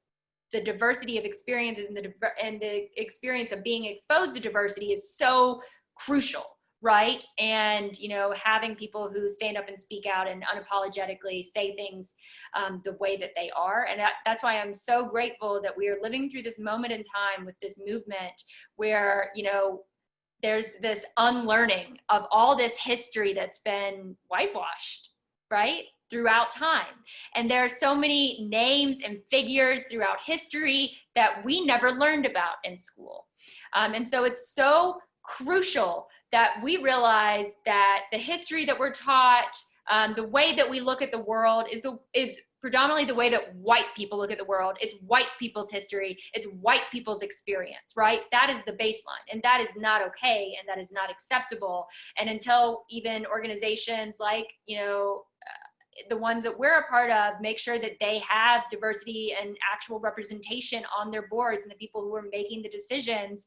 the diversity of experiences and the experience of being exposed to diversity is so crucial, right? And, you know, having people who stand up and speak out and unapologetically say things the way that they are. And that's why I'm so grateful that we are living through this moment in time with this movement where, you know, there's this unlearning of all this history that's been whitewashed, right, throughout time. And there are so many names and figures throughout history that we never learned about in school. And so it's so crucial that we realize that the history that we're taught, the way that we look at the world is predominantly the way that white people look at the world. It's white people's history. It's white people's experience, right? That is the baseline, and that is not okay, and that is not acceptable. And until even organizations like, you know, the ones that we're a part of make sure that they have diversity and actual representation on their boards, and the people who are making the decisions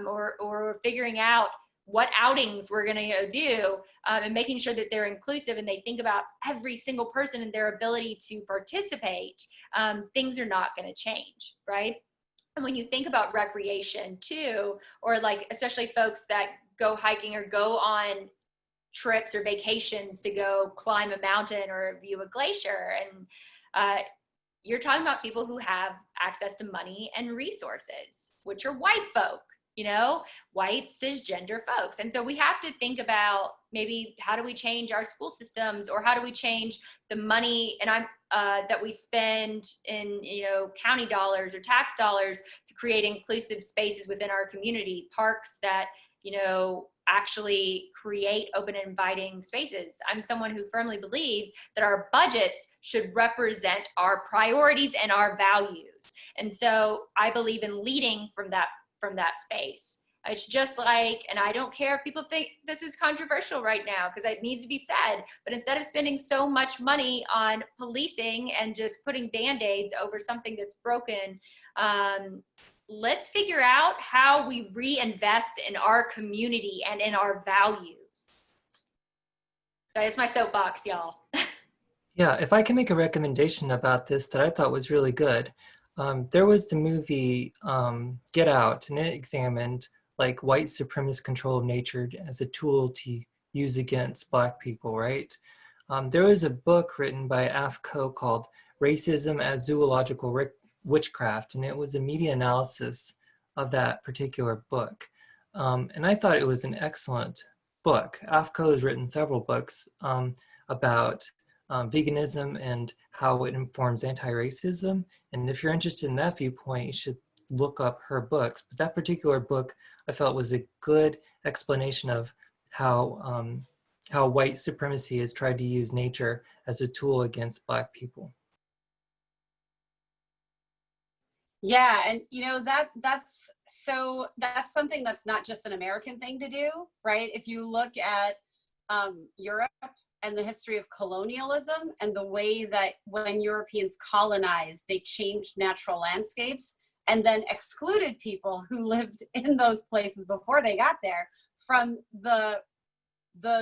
or figuring out what outings we're going to do, and making sure that they're inclusive and they think about every single person and their ability to participate, things are not going to change, right? And when you think about recreation too, or like especially folks that go hiking or go on trips or vacations to go climb a mountain or view a glacier, and you're talking about people who have access to money and resources, which are white folk, you know, white cisgender folks. And so we have to think about maybe how do we change our school systems, or how do we change the money that we spend in, you know, county dollars or tax dollars to create inclusive spaces within our community, parks that, you know, actually create open and inviting spaces. I'm someone who firmly believes that our budgets should represent our priorities and our values. And so I believe in leading from that space. It's just like, and I don't care if people think this is controversial right now, because it needs to be said, but instead of spending so much money on policing and just putting Band-Aids over something that's broken, let's figure out how we reinvest in our community and in our values. So it's my soapbox, y'all. Yeah, if I can make a recommendation about this that I thought was really good. There was the movie Get Out, and it examined like white supremacist control of nature as a tool to use against Black people, right? There was a book written by AFCO called Racism as Zoological Witchcraft, and it was a media analysis of that particular book. And I thought it was an excellent book. AFCO has written several books about veganism and how it informs anti-racism. And if you're interested in that viewpoint, you should look up her books. But that particular book I felt was a good explanation of how white supremacy has tried to use nature as a tool against Black people. Yeah, and you know that's something that's not just an American thing to do, right? If you look at Europe and the history of colonialism and the way that when Europeans colonized, they changed natural landscapes and then excluded people who lived in those places before they got there from the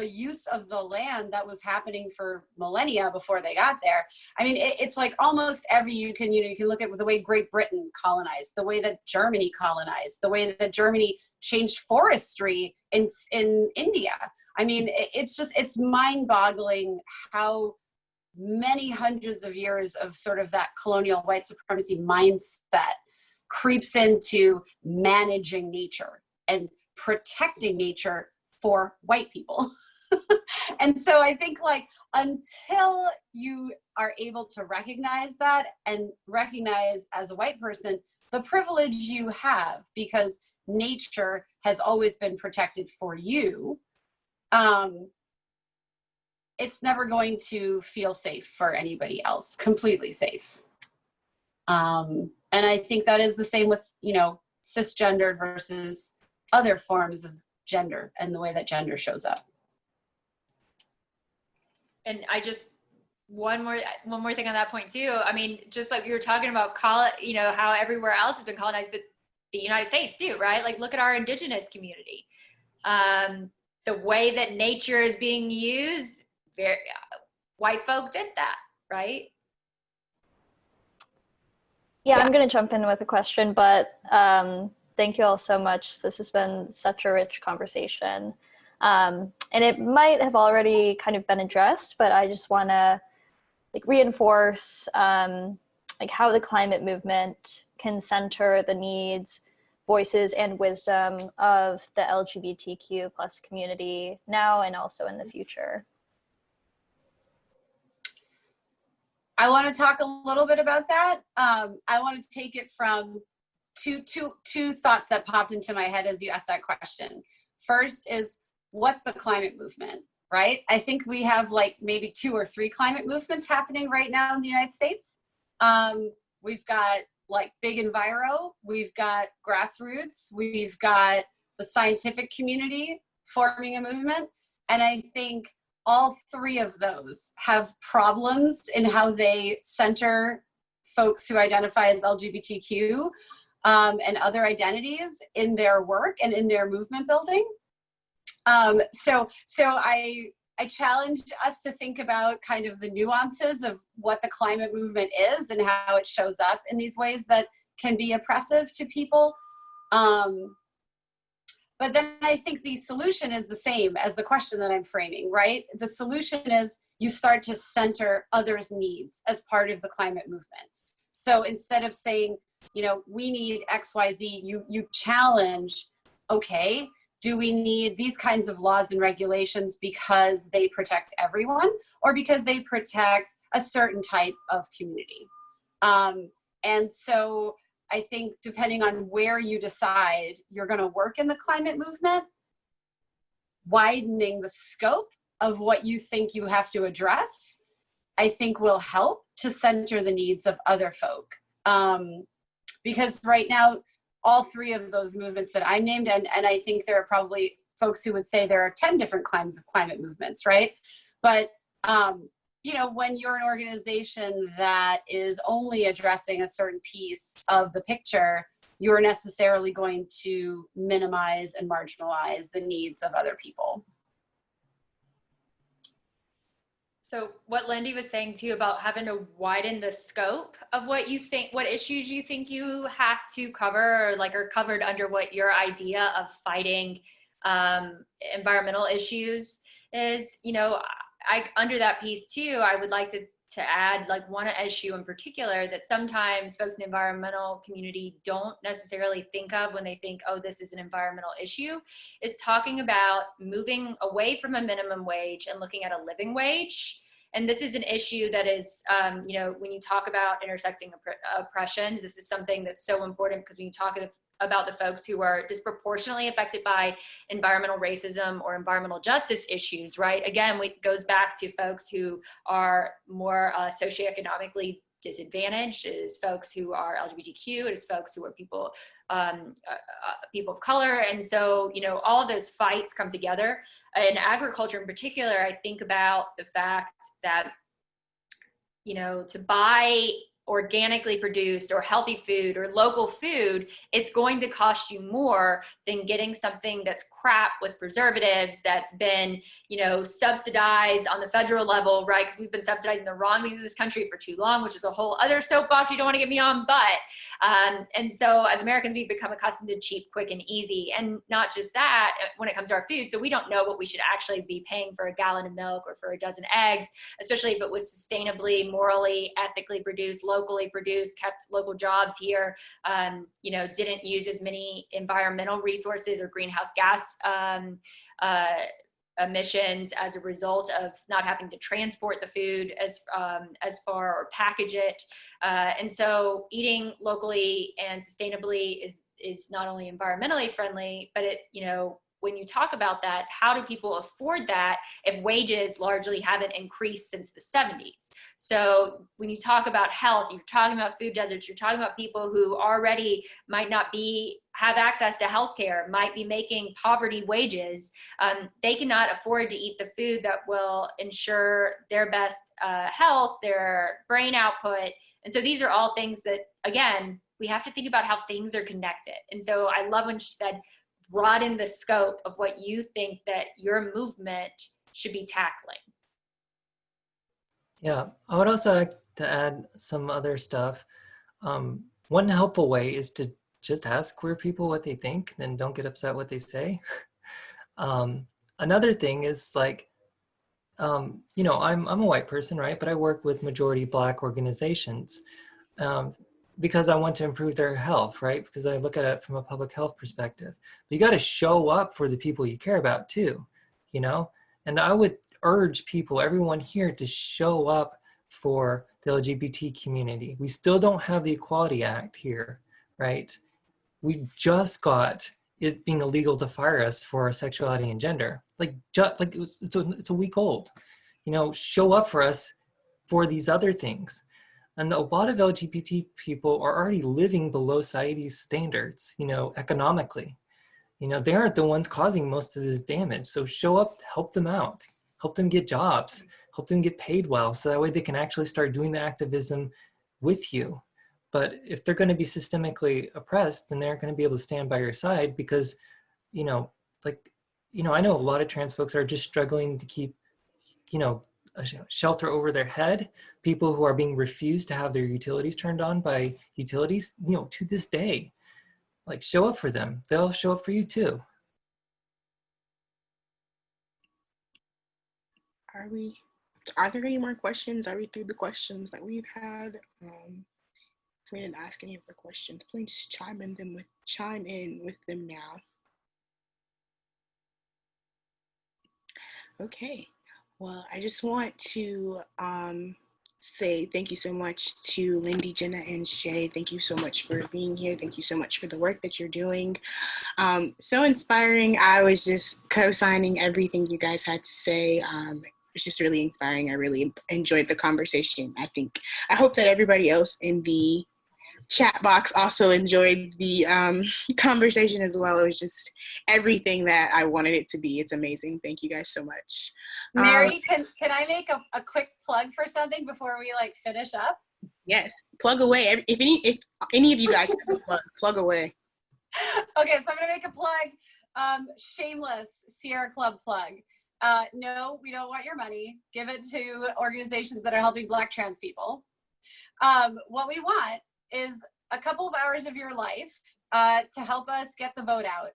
use of the land that was happening for millennia before they got there. I mean, it's like almost every, you can look at the way Great Britain colonized, the way that Germany colonized, the way that Germany changed forestry in India. I mean, it's mind-boggling how many hundreds of years of sort of that colonial white supremacy mindset creeps into managing nature and protecting nature for white people. And so I think like until you are able to recognize that and recognize as a white person the privilege you have because nature has always been protected for you, it's never going to feel safe for anybody else, completely safe. And I think that is the same with, cisgendered versus other forms of gender and the way that gender shows up. And I just, one more thing on that point too. I mean, just like you were talking about, how everywhere else has been colonized, but the United States too, right? Like look at our indigenous community. The way that nature is being used, white folk did that, right? Yeah, I'm going to jump in with a question, but thank you all so much. This has been such a rich conversation. And it might have already kind of been addressed, but I just want to reinforce how the climate movement can center the needs, voices, and wisdom of the LGBTQ plus community now and also in the future. I want to talk a little bit about that. I want to take it from two thoughts that popped into my head as you asked that question. First is, what's the climate movement, right? I think we have maybe 2 or 3 climate movements happening right now in the United States. We've got Big Enviro, we've got grassroots, we've got the scientific community forming a movement. And I think all 3 of those have problems in how they center folks who identify as LGBTQ and other identities in their work and in their movement building. So I challenged us to think about kind of the nuances of what the climate movement is and how it shows up in these ways that can be oppressive to people. But then I think the solution is the same as the question that I'm framing, right? The solution is you start to center others' needs as part of the climate movement. So instead of saying, we need X, Y, Z, you challenge, okay, do we need these kinds of laws and regulations because they protect everyone or because they protect a certain type of community? And so I think depending on where you decide you're going to work in the climate movement, widening the scope of what you think you have to address, I think will help to center the needs of other folk. Because right now, all 3 of those movements that I named, and I think there are probably folks who would say there are 10 different kinds of climate movements, right? But when you're an organization that is only addressing a certain piece of the picture, you're necessarily going to minimize and marginalize the needs of other people. So what Lindi was saying too about having to widen the scope of what issues you think you have to cover or are covered under what your idea of fighting environmental issues is, under that piece too, I would like to add one issue in particular that sometimes folks in the environmental community don't necessarily think of when they think, oh, this is an environmental issue, is talking about moving away from a minimum wage and looking at a living wage. And this is an issue that is, when you talk about intersecting oppressions, this is something that's so important, because when you talk about the folks who are disproportionately affected by environmental racism or environmental justice issues, right? Again, it goes back to folks who are more socioeconomically disadvantaged. It is folks who are LGBTQ. It is folks who are people of color. And so, all of those fights come together. In agriculture in particular, I think about the fact that, to buy organically produced or healthy food or local food, it's going to cost you more than getting something that's crap with preservatives, that's been, subsidized on the federal level, right? Because we've been subsidizing the wrong things in this country for too long, which is a whole other soapbox you don't want to get me on. But, and so as Americans, we've become accustomed to cheap, quick, and easy. And not just that, when it comes to our food. So we don't know what we should actually be paying for a gallon of milk or for a dozen eggs, especially if it was sustainably, morally, ethically produced, locally produced, kept local jobs here, didn't use as many environmental resources or greenhouse gas emissions as a result of not having to transport the food as far or package it. And so eating locally and sustainably is not only environmentally friendly, but when you talk about that, how do people afford that if wages largely haven't increased since the 70s? So when you talk about health, you're talking about food deserts, you're talking about people who already might not have access to healthcare, might be making poverty wages. They cannot afford to eat the food that will ensure their best health, their brain output. And so these are all things that, again, we have to think about how things are connected. And so I love when she said, broaden the scope of what you think that your movement should be tackling. Yeah, I would also like to add some other stuff. One helpful way is to just ask queer people what they think, and don't get upset what they say. Another thing is I'm a white person, right? But I work with majority Black organizations because I want to improve their health, right? Because I look at it from a public health perspective. But you got to show up for the people you care about too, And I would urge people, everyone here, to show up for the LGBT community. We still don't have the Equality Act here, right? We just got it being illegal to fire us for our sexuality and gender. It's a week old. Show up for us for these other things. And a lot of LGBT people are already living below society's standards, economically. They aren't the ones causing most of this damage. So show up, help them out, help them get jobs, help them get paid well, so that way they can actually start doing the activism with you. But if they're going to be systemically oppressed, then they're going to be able to stand by your side because, I know a lot of trans folks are just struggling to keep, a shelter over their head. People who are being refused to have their utilities turned on by utilities, to this day. Show up for them. They'll show up for you too. Are there any more questions? Are we through the questions that we've had? If we didn't ask any other questions, please chime in with them now. Okay. Well, I just want to say thank you so much to Lindi, Jenna, and Shae. Thank you so much for being here. Thank you so much for the work that you're doing. So inspiring. I was just co-signing everything you guys had to say. It's just really inspiring. I really enjoyed the conversation. I hope that everybody else in the chat box also enjoyed the conversation as well. It was just everything that I wanted it to be. It's amazing. Thank you guys so much. Mary, can I make a quick plug for something before we finish up? Yes, plug away. If any of you guys have a plug away. Okay, so I'm gonna make a plug. Shameless Sierra Club plug. No, we don't want your money. Give it to organizations that are helping Black trans people. What we want is a couple of hours of your life to help us get the vote out.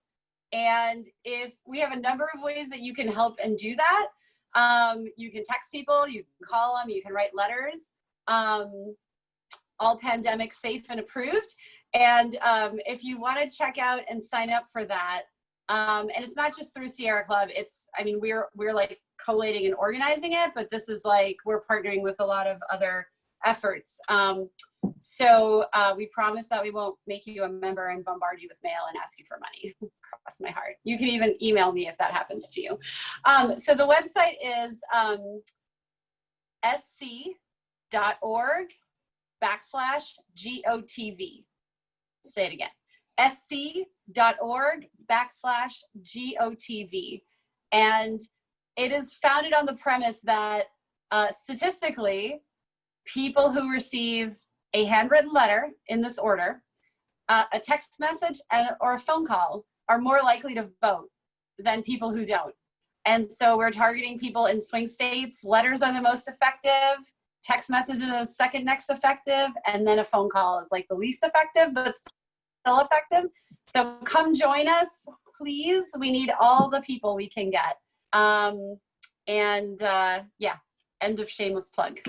And if we have a number of ways that you can help and do that, you can text people, you can call them, you can write letters, all pandemic safe and approved. And if you want to check out and sign up for that, And it's not just through Sierra Club. I mean, we're like collating and organizing it, but this is like, we're partnering with a lot of other efforts. So we promise that we won't make you a member and bombard you with mail and ask you for money. Cross my heart. You can even email me if that happens to you. So the website is sc.org/GOTV. Say it again. sc.org/GOTV. And it is founded on the premise that statistically, people who receive a handwritten letter in this order, a text message, or a phone call are more likely to vote than people who don't. And so we're targeting people in swing states. Letters are the most effective. Text message is the second next effective. And then a phone call is like the least effective, but still effective. So come join us, please. We need all the people we can get. Yeah, end of shameless plug.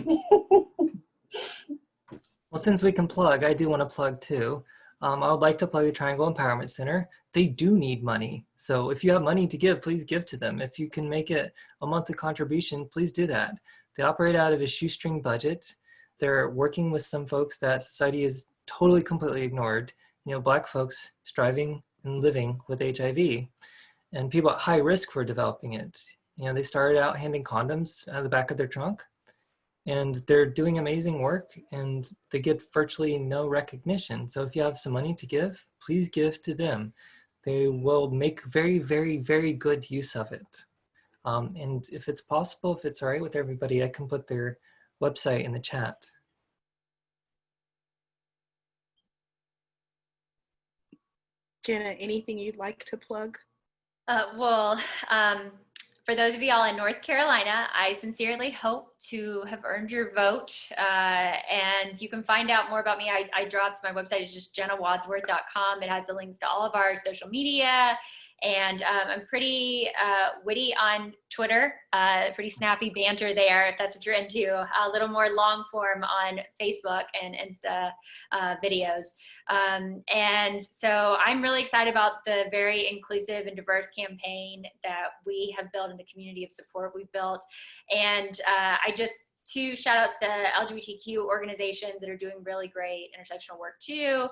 Well, since we can plug, I do want to plug too. I would like to plug the Triangle Empowerment Center. They do need money. So if you have money to give, please give to them. If you can make it a monthly contribution, please do that. They operate out of a shoestring budget. They're working with some folks that society is totally, completely ignored. You know, Black folks striving and living with HIV, and people at high risk for developing it. You know, they started out handing condoms out of the back of their trunk, and they're doing amazing work, and they get virtually no recognition. So if you have some money to give, please give to them. They will make very, very, very good use of it. And if it's possible, if it's all right with everybody, I can put their website in the chat. Jenna, anything you'd like to plug? For those of y'all in North Carolina, I sincerely hope to have earned your vote. And you can find out more about me. I dropped, my website is just jennawadsworth.com. It has the links to all of our social media. And I'm pretty witty on Twitter, pretty snappy banter there, if that's what you're into. A little more long form on Facebook and Insta videos. And so I'm really excited about the very inclusive and diverse campaign that we have built and the community of support we've built. And two shout outs to LGBTQ organizations that are doing really great intersectional work too.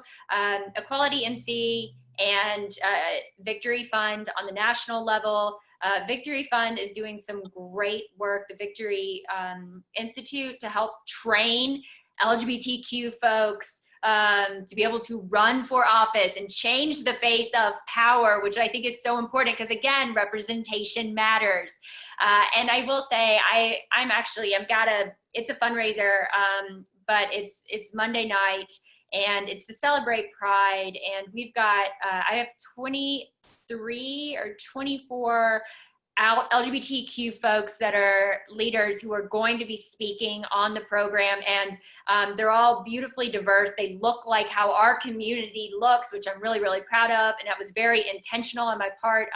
Equality NC and Victory Fund on the national level. Victory Fund is doing some great work, the Victory Institute, to help train LGBTQ folks to be able to run for office and change the face of power, which I think is so important because, again, representation matters. And I will say, it's a fundraiser, but it's Monday night, and it's to celebrate Pride. And we've got, I have 23 or 24 out LGBTQ folks that are leaders who are going to be speaking on the program, and they're all beautifully diverse. They look like how our community looks, which I'm really, really proud of, and that was very intentional on my part.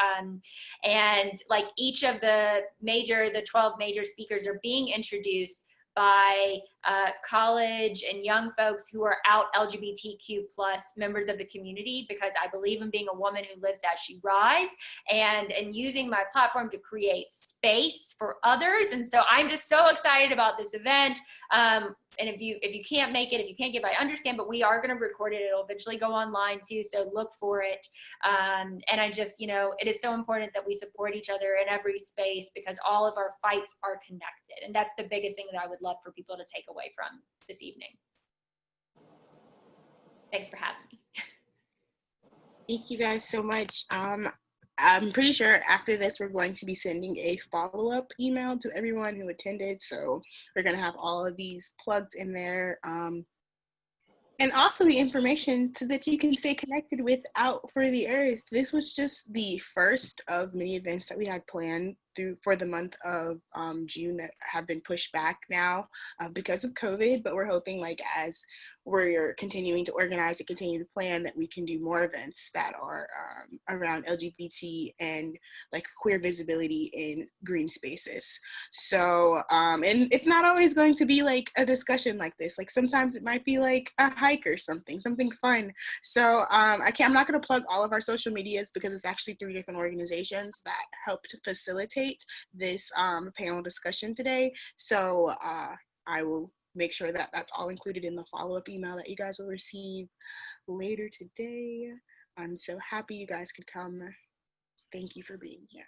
And like each of the 12 major speakers are being introduced by college and young folks who are out LGBTQ plus members of the community, because I believe in being a woman who lives as she rises, and using my platform to create space for others. And so I'm just so excited about this event. And if you can't make it, if you can't give, I understand, but we are going to record it. It'll eventually go online too, so look for it. And I just, it is so important that we support each other in every space, because all of our fights are connected. And that's the biggest thing that I would love for people to take away from this evening. Thanks for having me. Thank you guys so much. I'm pretty sure after this, we're going to be sending a follow-up email to everyone who attended. So we're going to have all of these plugs in there. And also the information so that you can stay connected with Out for the Earth. This was just the first of many events that we had planned for the month of June that have been pushed back now because of COVID, but we're hoping like as we're continuing to organize and continue to plan that we can do more events that are around LGBT and like queer visibility in green spaces. So, and it's not always going to be like a discussion like this. Like sometimes it might be like a hike or something fun. So I'm not going to plug all of our social medias because it's actually 3 different organizations that helped facilitate this panel discussion today. So I will make sure that that's all included in the follow-up email that you guys will receive later today. I'm so happy you guys could come. Thank you for being here.